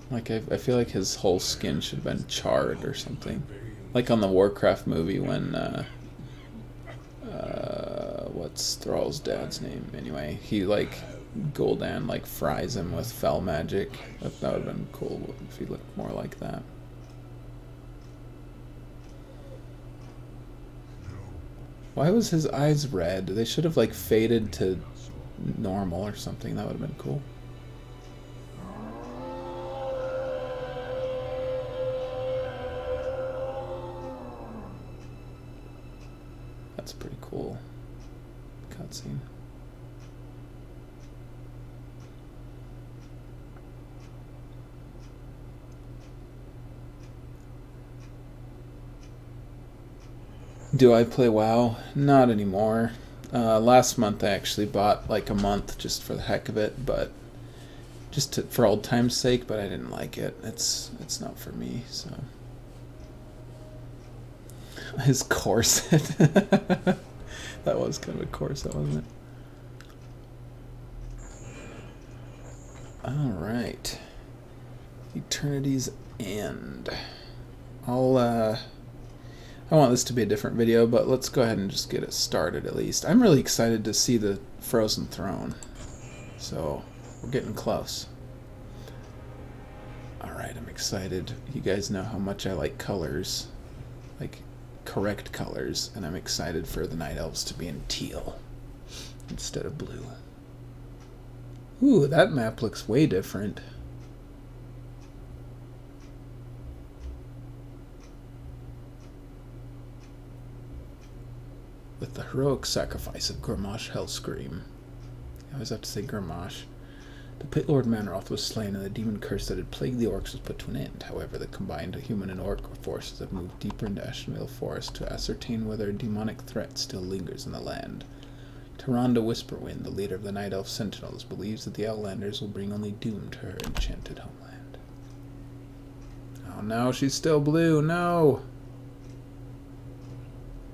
Like, I feel like his whole skin should have been charred or something. Like on the Warcraft movie when, what's Thrall's dad's name? Anyway, he, like, Gul'dan, like, fries him with fell magic. That would have been cool if he looked more like that. Why was his eyes red? They should have, like, faded to normal or something. That would have been cool. That's a pretty cool cutscene. Do I play WoW? Not anymore. Last month I actually bought like a month just for the heck of it, but just for old time's sake, but I didn't like it. It's not for me, so. His corset. That was kind of a corset, wasn't it? Alright. Eternity's End. I want this to be a different video, but let's go ahead and just get it started at least. I'm really excited to see the Frozen Throne. So, we're getting close. Alright, I'm excited. You guys know how much I like colors. Like, correct colors, and I'm excited for the Night Elves to be in teal instead of blue. Ooh, that map looks way different. With the heroic sacrifice of Grommash Hellscream. I always have to say Grommash. The Pit Lord Manaroth was slain, and the demon curse that had plagued the orcs was put to an end. However, the combined human and orc forces have moved deeper into Ashenvale Forest to ascertain whether a demonic threat still lingers in the land. Tyrande Whisperwind, the leader of the Night Elf Sentinels, believes that the Outlanders will bring only doom to her enchanted homeland. Oh no, she's still blue, no!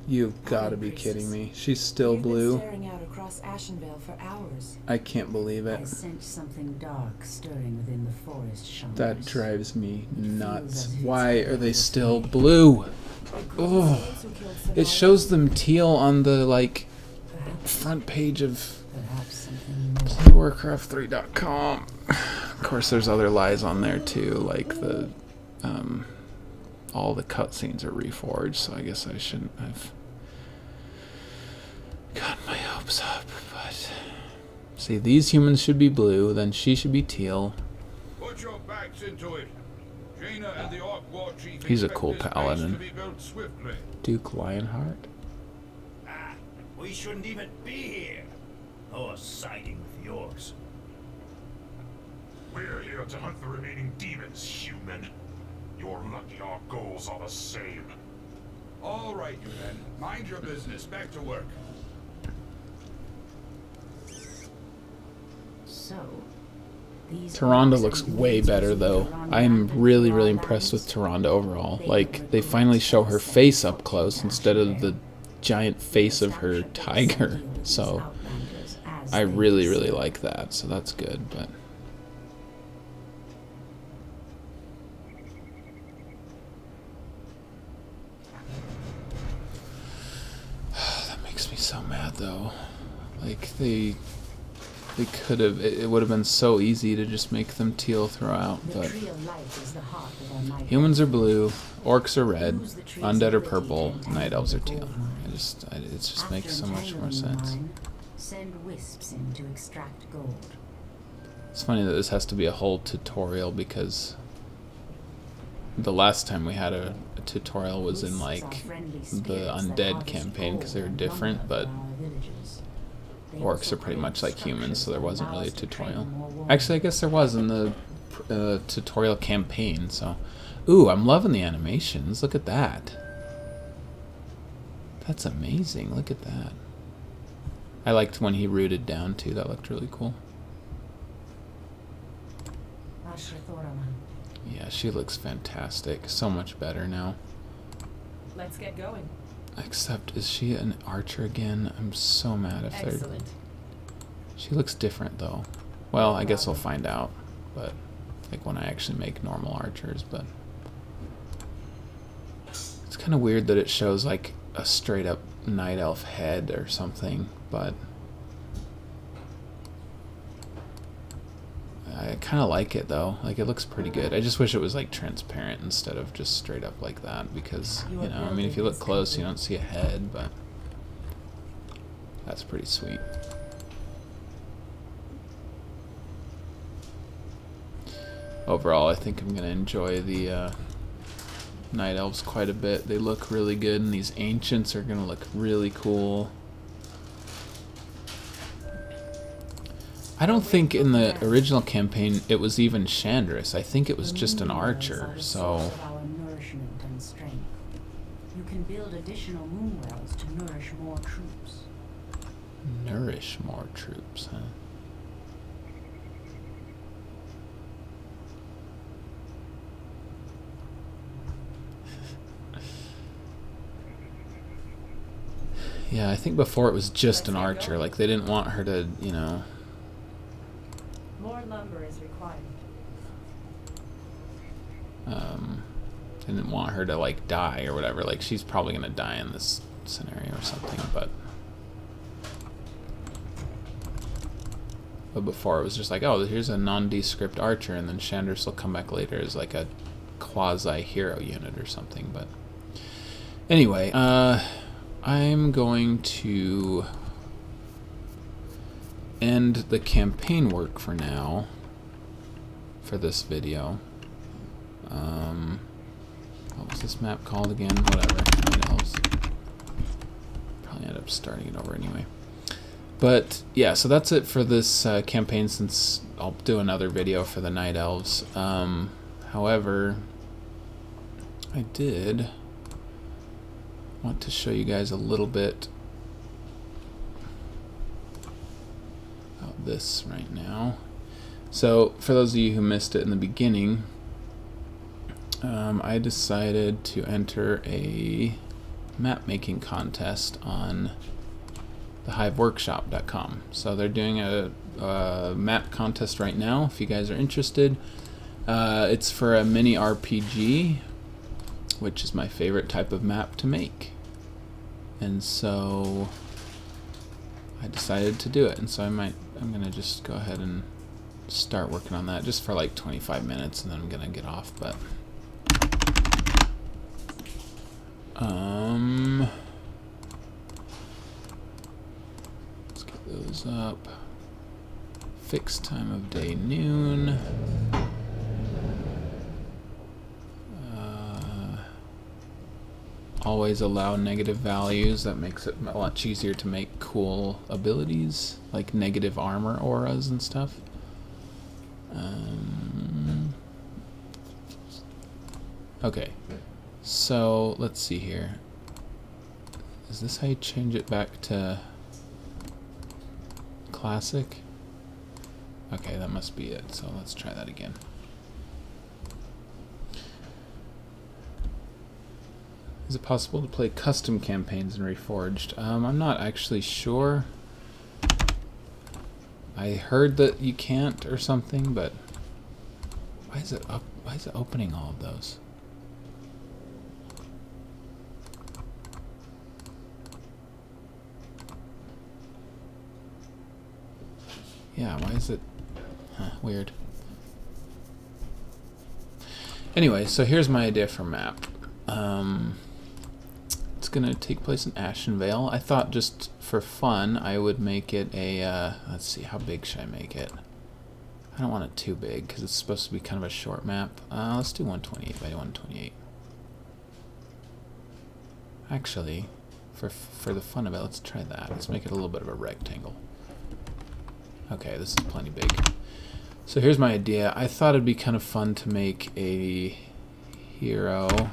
You've got to be kidding me. She's still blue. Staring out across Ashenvale for hours. I can't believe it. I sensed something dark stirring within the forest showers. That drives me nuts. Why are they still blue? Oh, it shows them teal on the like front page of PlayWarcraft3.com. Of course, there's other lies on there too, like the all the cutscenes are reforged. So I guess I shouldn't have got my hopes up, but see, these humans should be blue, then she should be teal. Put your backs into it. Jaina and the Orc War Chief. He's a cool paladin. To be built swiftly. Duke Lionheart. We shouldn't even be here, or siding with the orcs. We're here to hunt the remaining demons, human. You're lucky our goals are the same. All right, you men. Mind your business. Back to work. So, these Tyrande looks way better though. I'm really, really impressed with Tyrande overall. Like, they finally show her face up close instead of the giant face of her tiger. So, I really, really like that. So that's good, but... that makes me so mad though. Like, they could have, it would have been so easy to just make them teal throughout, but humans are blue, orcs are red, undead are purple, night elves are teal. It just makes so much more sense. Send wisps in to extract gold. It's funny that this has to be a whole tutorial because the last time we had a tutorial was in like the undead campaign because they were different, but orcs are pretty much like humans, so there wasn't really a tutorial. Actually, I guess there was in the tutorial campaign, so... Ooh, I'm loving the animations. Look at that. That's amazing. Look at that. I liked when he rooted down, too. That looked really cool. Yeah, she looks fantastic. So much better now. Let's get going. Except, is she an archer again? I'm so mad if they're... Excellent. She looks different, though. Well, I guess we'll find out. But, like, when I actually make normal archers, but... It's kind of weird that it shows, like, a straight-up night elf head or something, but... I kind of like it, though. Like, it looks pretty good. I just wish it was, like, transparent instead of just straight up like that, because, you know, I mean, if you look close, you don't see a head, but... That's pretty sweet. Overall, I think I'm going to enjoy the Night Elves quite a bit. They look really good, and these Ancients are going to look really cool. I don't think in the original campaign it was even Chandris. I think it was just an archer, so... You can build additional moon wells to nourish more troops. Nourish more troops, huh? Yeah, I think before it was just an archer. Like, they didn't want her to, you know... More lumber is required. They didn't want her to, like, die or whatever. Like, she's probably gonna die in this scenario or something, but... But before it was just like, oh, here's a nondescript archer, and then Chandris will come back later as, like, a quasi-hero unit or something, but... Anyway, I'm going to end the campaign work for now, for this video. What was this map called again? Whatever. Night Elves. Probably end up starting it over anyway. But yeah, so that's it for this campaign, since I'll do another video for the Night Elves. However, I did want to show you guys a little bit about this right now. So for those of you who missed it in the beginning, I decided to enter a map making contest on the hiveworkshop.com. So they're doing a map contest right now if you guys are interested. It's for a mini RPG, which is my favorite type of map to make. And so I decided to do it, and so I'm gonna just go ahead and start working on that just for like 25 minutes, and then I'm gonna get off. But let's get those up. Fixed time of day, noon. Always allow negative values. That makes it a lot easier to make cool abilities, like negative armor auras and stuff. Okay, so let's see here. Is this how you change it back to classic? Okay, that must be it. So let's try that again. Is it possible to play custom campaigns in Reforged? I'm not actually sure. I heard that you can't or something, but why is it up? Why is it opening all of those? Yeah, why is it? Huh, weird. Anyway, so here's my idea for map. It's gonna take place in Ashenvale. I thought just for fun I would make it a let's see, how big should I make it? I don't want it too big because it's supposed to be kind of a short map. Let's do 128 by 128. Actually, for the fun of it, let's try that. Let's make it a little bit of a rectangle. Okay, this is plenty big. So here's my idea. I thought it'd be kind of fun to make a hero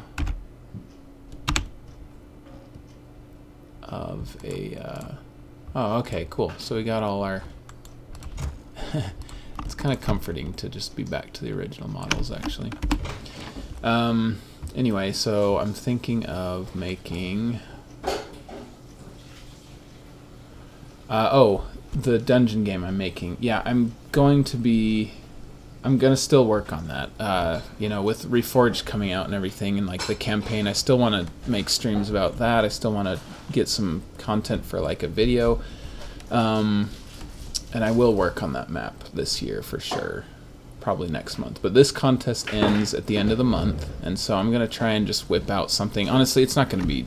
of a... oh, okay, cool. So we got all our... It's kind of comforting to just be back to the original models, actually. Anyway, so I'm thinking of making... oh, the dungeon game I'm making. Yeah, I'm going to still work on that. You know, with Reforged coming out and everything, and like the campaign, I still want to make streams about that. I still want to get some content for like a video. And I will work on that map this year for sure. Probably next month. But this contest ends at the end of the month, and so I'm going to try and just whip out something. Honestly, it's not going to be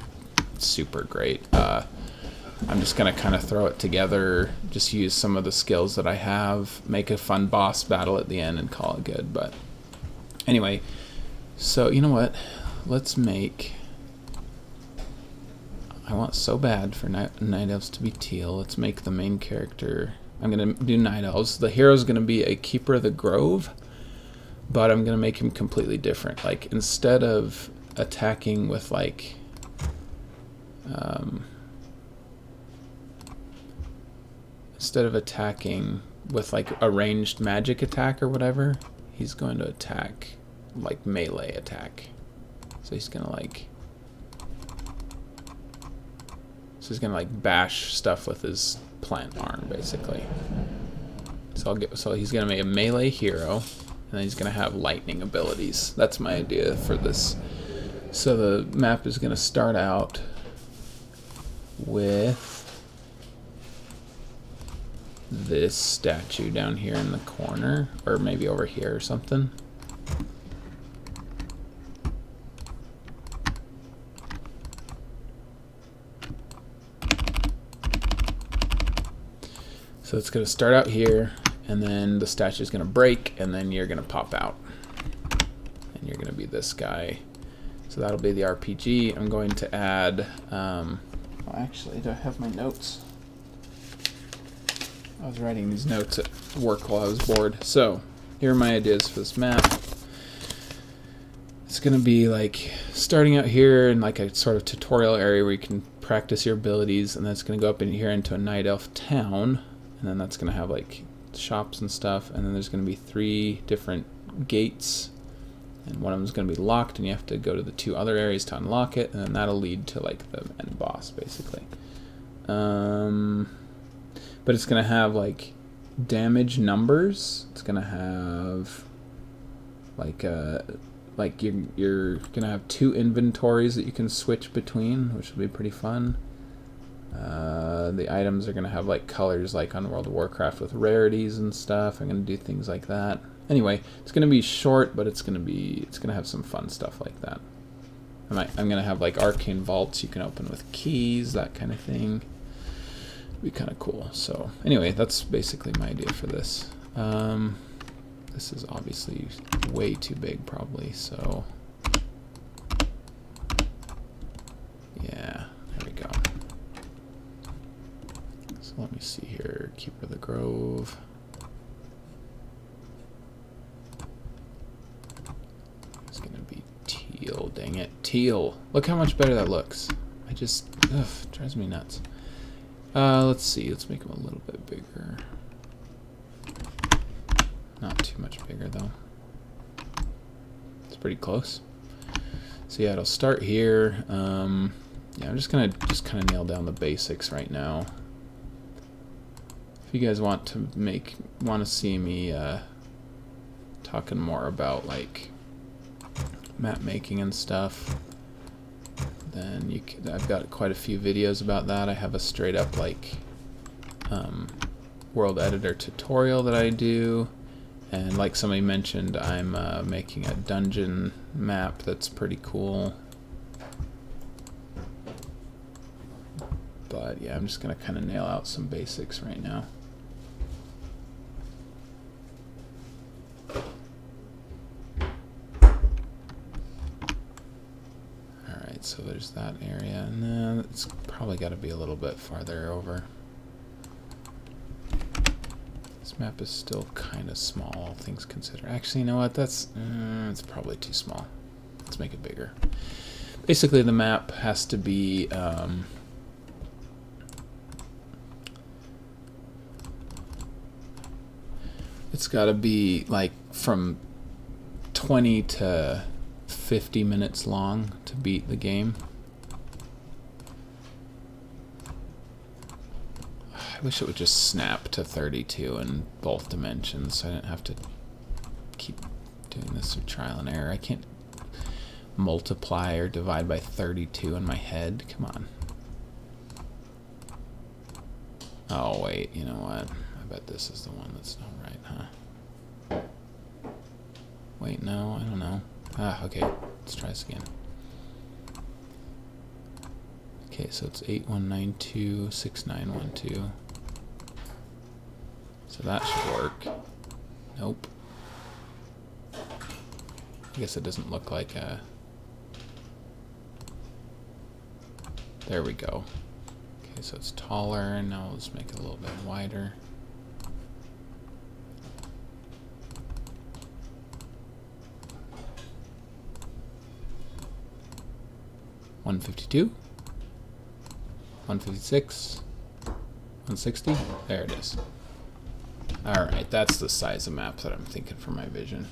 super great. I'm just going to kind of throw it together, just use some of the skills that I have, make a fun boss battle at the end, and call it good. But anyway, so you know what? Let's make... I want so bad for Night Elves to be teal. Let's make the main character... I'm going to do Night Elves. The hero's going to be a Keeper of the Grove, but I'm going to make him completely different. Like, instead of attacking with, like... instead of attacking with, like, a ranged magic attack or whatever, he's going to attack, like, melee attack. So he's going to, like... So he's going to, like, bash stuff with his... plant arm, basically. So he's gonna make a melee hero, and then he's gonna have lightning abilities. That's my idea for this. So the map is gonna start out with this statue down here in the corner, or maybe over here or something. So it's going to start out here, and then the statue is going to break, and then you're going to pop out. And you're going to be this guy. So that'll be the RPG. I'm going to add... well, actually, do I have my notes? I was writing these notes at work while I was bored. So, here are my ideas for this map. It's going to be like starting out here in like a sort of tutorial area where you can practice your abilities, and then it's going to go up in here into a Night Elf town. And then that's going to have like shops and stuff, and then there's going to be 3 different gates, and one of them is going to be locked, and you have to go to the 2 other areas to unlock it, and then that'll lead to like the end boss, basically. But it's going to have like damage numbers. It's going to have like you're going to have 2 inventories that you can switch between, which will be pretty fun. The items are going to have like colors like on World of Warcraft with rarities and stuff. I'm going to do things like that. Anyway, it's going to be short, but it's going to have some fun stuff like that. I'm going to have like arcane vaults you can open with keys, that kind of thing. It'd be kind of cool. So anyway, that's basically my idea for this. This is obviously way too big probably, so yeah, there we go. So let me see here, Keeper of the Grove. It's gonna be teal, dang it, teal. Look how much better that looks. It drives me nuts. Let's see, let's make him a little bit bigger. Not too much bigger though. It's pretty close. So yeah, it'll start here. Yeah, I'm just gonna kind of nail down the basics right now. If you guys want to see me talking more about like map making and stuff, then I've got quite a few videos about that. I have a straight up like world editor tutorial that I do, and like somebody mentioned, I'm making a dungeon map that's pretty cool. But yeah, I'm just gonna kind of nail out some basics right now. so there's that area, and then it's probably got to be a little bit farther over. This map is still kind of small, all things considered. Actually, you know what? That's it's probably too small. Let's make it bigger. Basically, the map has to be it's got to be like from 20 to 50 minutes long to beat the game. I wish it would just snap to 32 in both dimensions so I didn't have to keep doing this through trial and error. I can't multiply or divide by 32 in my head. Come on. Oh, wait. You know what? I bet this is the one that's not right, huh? Wait, no. I don't know. Ah, okay. Let's try this again. Okay, so it's 8192, 6912. So that should work. Nope. I guess it doesn't look like a... There we go. Okay, so it's taller, and now let's make it a little bit wider. $152, 156, 160. There it is. All right, that's the size of map that I'm thinking for my vision.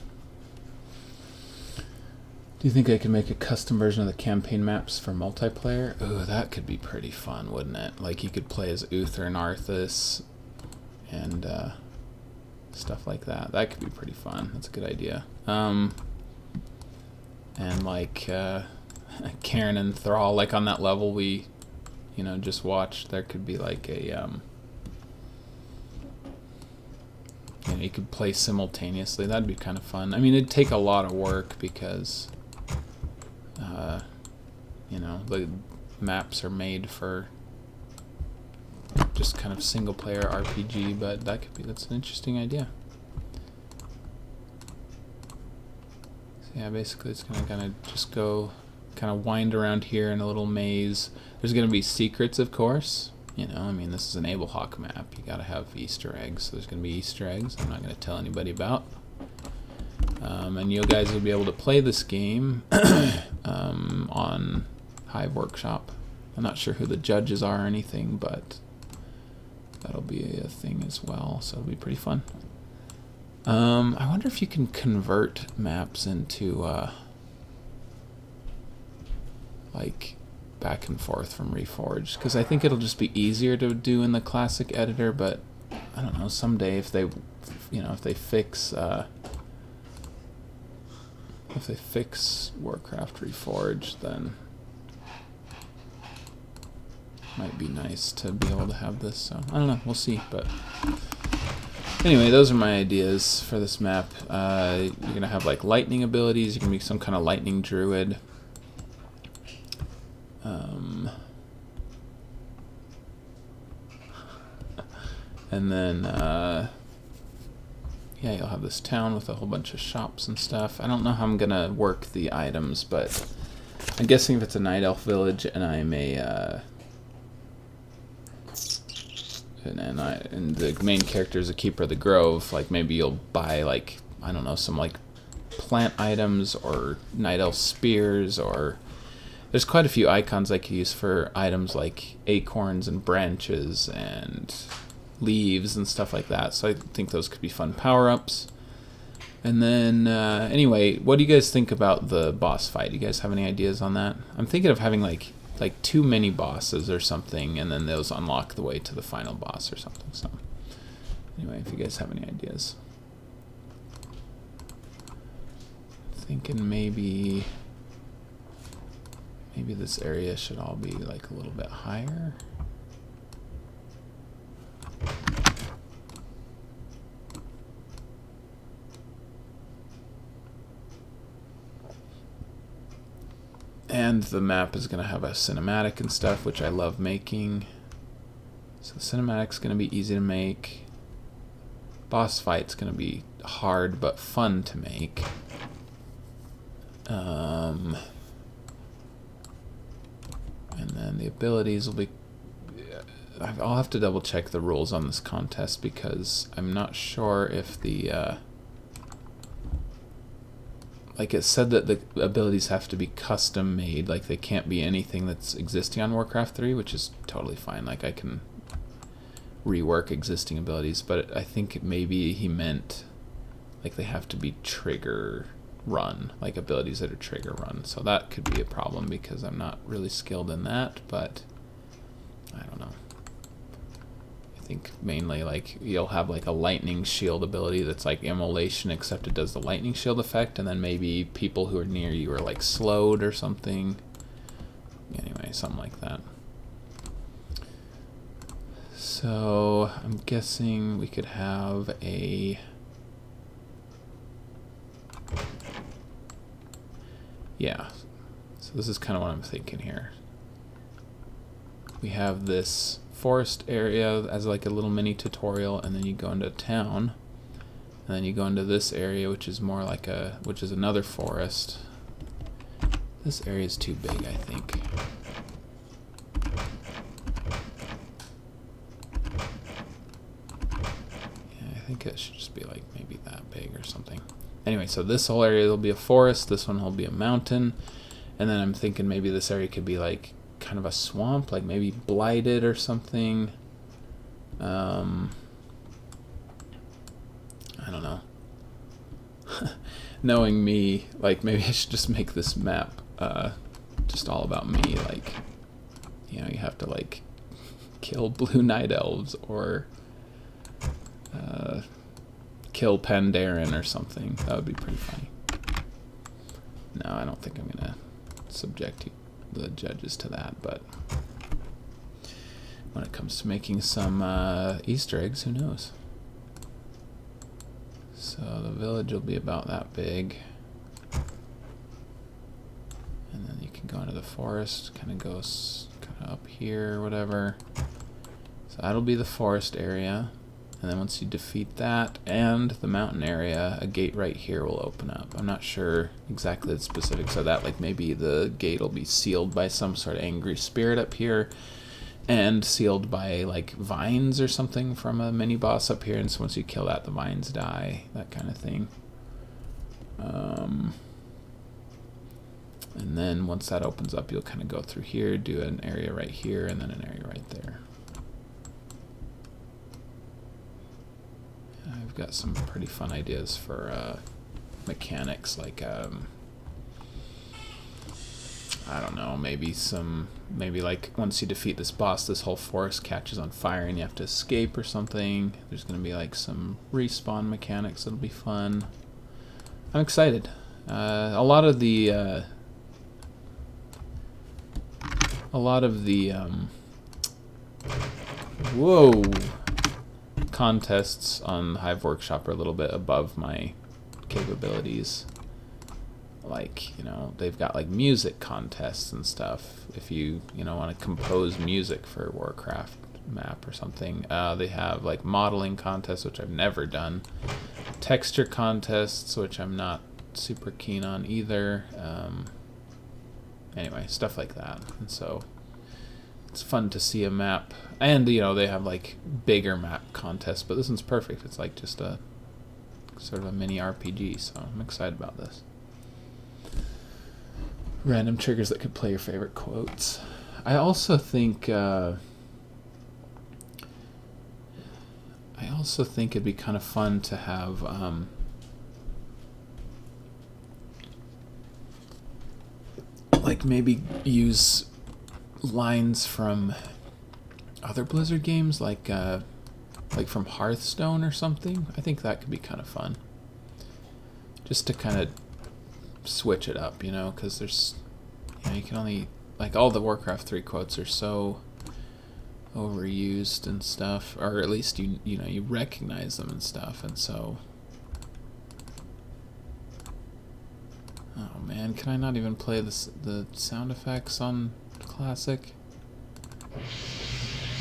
Do you think I could make a custom version of the campaign maps for multiplayer? Oh, that could be pretty fun, wouldn't it? Like you could play as Uther and Arthas and stuff like that. That could be pretty fun. That's a good idea. And like Karen and Thrall, like on that level we, you know, just watched. There could be like a, you know, you could play simultaneously. That'd be kind of fun. I mean, it'd take a lot of work because, you know, the maps are made for just kind of single player RPG, but that could be, that's an interesting idea. So yeah, basically it's gonna kind of just go, kind of wind around here in a little maze. There's gonna be secrets, of course. You know, I mean, this is an Abelhawk map. You gotta have Easter eggs. So there's gonna be Easter eggs I'm not gonna tell anybody about. And you guys will be able to play this game on Hive Workshop. I'm not sure who the judges are or anything, but that'll be a thing as well, so it'll be pretty fun. I wonder if you can convert maps into like back and forth from Reforged, because I think it'll just be easier to do in the classic editor, but I don't know, someday if they, you know, if they fix Warcraft Reforged, then it might be nice to be able to have this. So I don't know, we'll see. But anyway, those are my ideas for this map. You're gonna have like lightning abilities. You're gonna be some kind of lightning druid. And then yeah, you'll have this town with a whole bunch of shops and stuff. I don't know how I'm gonna work the items, but I'm guessing if it's a night elf village and I'm a and the main character is a keeper of the grove, like maybe you'll buy like, I don't know, some like plant items or night elf spears, or there's quite a few icons I could use for items like acorns and branches and leaves and stuff like that. So I think those could be fun power-ups. And then anyway, what do you guys think about the boss fight? Do you guys have any ideas on that? I'm thinking of having like 2 mini bosses or something, and then those unlock the way to the final boss or something. So anyway, if you guys have any ideas. Thinking maybe this area should all be like a little bit higher. And the map is going to have a cinematic and stuff, which I love making. So the cinematic's going to be easy to make. Boss fight's going to be hard but fun to make. the abilities will be... I'll have to double check the rules on this contest because I'm not sure if the... like it said that the abilities have to be custom made, like they can't be anything that's existing on Warcraft 3, which is totally fine. Like I can rework existing abilities, but I think maybe he meant like they have to be trigger run, like abilities that are trigger run. So that could be a problem because I'm not really skilled in that, but I don't know. I think mainly like you'll have like a lightning shield ability that's like immolation, except it does the lightning shield effect, and then maybe people who are near you are like slowed or something. Anyway, something like that. So I'm guessing we could have a... yeah, so this is kind of what I'm thinking here. We have this forest area as like a little mini tutorial, and then you go into town, and then you go into this area, which is more like a, which is another forest. This area is too big, I think. Yeah, I think it should just be like maybe that big or something. Anyway, so this whole area will be a forest, this one will be a mountain, and then I'm thinking maybe this area could be like kind of a swamp, like maybe blighted or something. I don't know. Knowing me, like maybe I should just make this map just all about me, like, you know, you have to like kill blue night elves or kill Pandaren or something. That would be pretty funny. No, I don't think I'm gonna subject the judges to that, but when it comes to making some Easter eggs, who knows? So the village will be about that big, and then you can go into the forest, kind of goes kind of up here or whatever. So that'll be the forest area, and then once you defeat that and the mountain area, a gate right here will open up. I'm not sure exactly the specifics of that, like maybe the gate will be sealed by some sort of angry spirit up here, and sealed by like vines or something from a mini boss up here, and so once you kill that, the vines die, that kind of thing. And then once that opens up, you'll kind of go through here, do an area right here, and then an area right there. I've got some pretty fun ideas for mechanics, like I don't know, maybe like once you defeat this boss, this whole forest catches on fire and you have to escape or something. There's gonna be like some respawn mechanics that'll be fun. I'm excited. A lot of the whoa, contests on Hive Workshop are a little bit above my capabilities. Like, you know, they've got like music contests and stuff. If you want to compose music for a Warcraft map or something. They have like modeling contests, which I've never done. Texture contests, which I'm not super keen on either. Anyway, stuff like that. And so it's fun to see a map, and they have like bigger map contests, but this one's perfect. It's like just a sort of a mini RPG, so I'm excited about this. Random triggers that could play your favorite quotes. I also think it'd be kind of fun to have like maybe use lines from other Blizzard games, like from Hearthstone or something. I think that could be kind of fun, just to kind of switch it up, because there's, you can only, like, all the Warcraft 3 quotes are so overused and stuff, or at least you recognize them and stuff, and so, oh man, can I not even play the sound effects on Classic?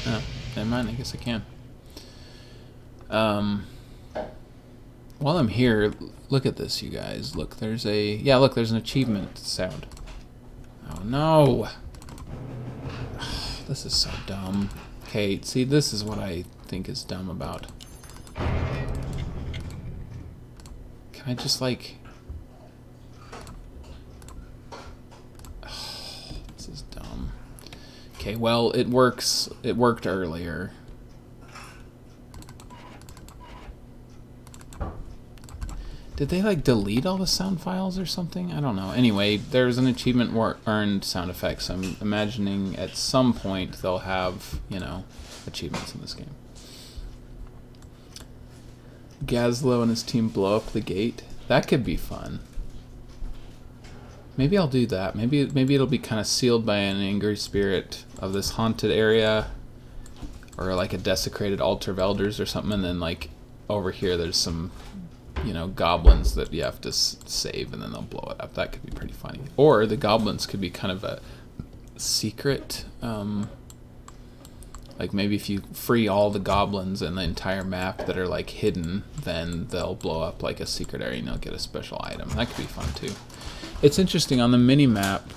Oh, never mind, I guess I can. While I'm here, look at this, you guys. Look, there's an achievement sound. Oh no! This is so dumb. Okay, see, this is what I think is dumb about. Can I just, like... This is dumb. Okay, well, it works. It worked earlier. Did they, like, delete all the sound files or something? I don't know. Anyway, there's an achievement earned sound effects. I'm imagining at some point they'll have, you know, achievements in this game. Gazlo and his team blow up the gate. That could be fun. Maybe I'll do that. Maybe it'll be kind of sealed by an angry spirit of this haunted area, or like a desecrated altar of elders or something, and then like over here there's some, you know, goblins that you have to save, and then they'll blow it up. That could be pretty funny. Or the goblins could be kind of a secret, like maybe if you free all the goblins in the entire map that are like hidden, then they'll blow up like a secret area and you'll get a special item. That could be fun too. It's interesting, on the mini map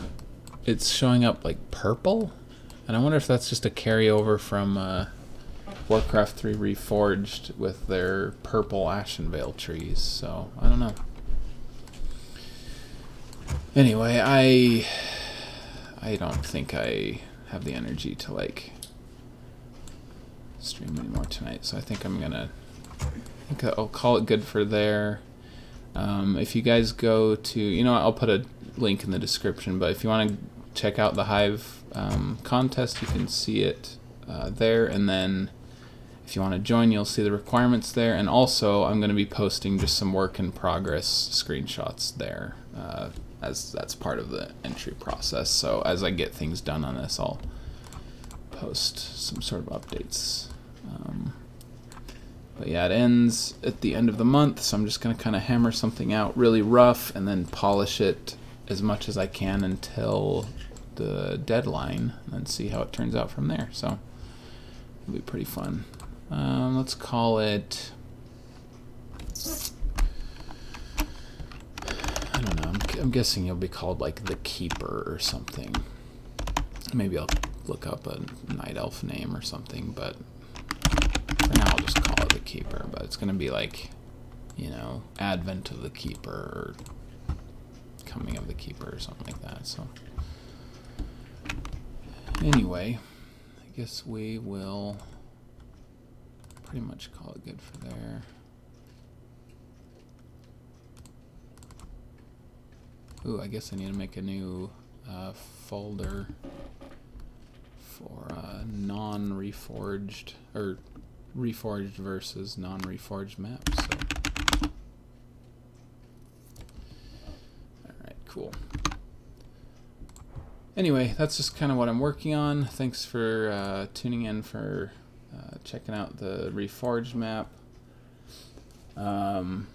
it's showing up like purple, and I wonder if that's just a carryover from Warcraft 3 Reforged with their purple Ashenvale trees. So I don't know. Anyway, I don't think I have the energy to like stream anymore tonight, so I think I'll call it good for there. If you guys go to, you know, I'll put a link in the description, but if you want to check out the Hive contest, you can see it there, and then if you want to join, you'll see the requirements there, and also I'm going to be posting just some work in progress screenshots there, as that's part of the entry process. So as I get things done on this, I'll post some sort of updates. But yeah, it ends at the end of the month, so I'm just going to kind of hammer something out really rough and then polish it as much as I can until the deadline, and then see how it turns out from there. So it'll be pretty fun. Let's call it, I don't know, I'm guessing it'll be called like the Keeper or something. Maybe I'll look up a night elf name or something, but for now I'll just call it the Keeper. But it's gonna be like, you know, Advent of the Keeper or Coming of the Keeper or something like that. So anyway, I guess we will pretty much call it good for there. Ooh, I guess I need to make a new folder for non-reforged, or reforged versus non-reforged maps. So. Alright, cool. Anyway, that's just kind of what I'm working on. Thanks for tuning in, for checking out the Reforged map. And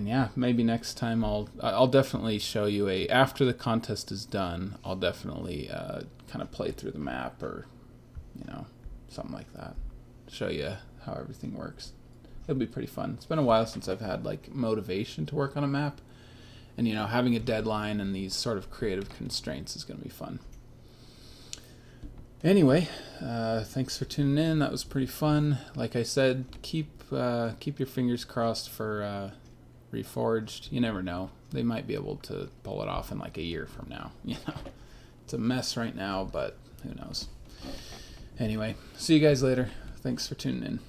yeah, maybe next time I'll definitely show you after the contest is done, I'll definitely kind of play through the map, or, you know, something like that. Show you how everything works. It'll be pretty fun. It's been a while since I've had like motivation to work on a map, and, you know, having a deadline and these sort of creative constraints is going to be fun. Anyway, thanks for tuning in. That was pretty fun. Like I said, keep your fingers crossed for Reforged. You never know. They might be able to pull it off in like a year from now. You know, it's a mess right now, but who knows. Anyway, see you guys later. Thanks for tuning in.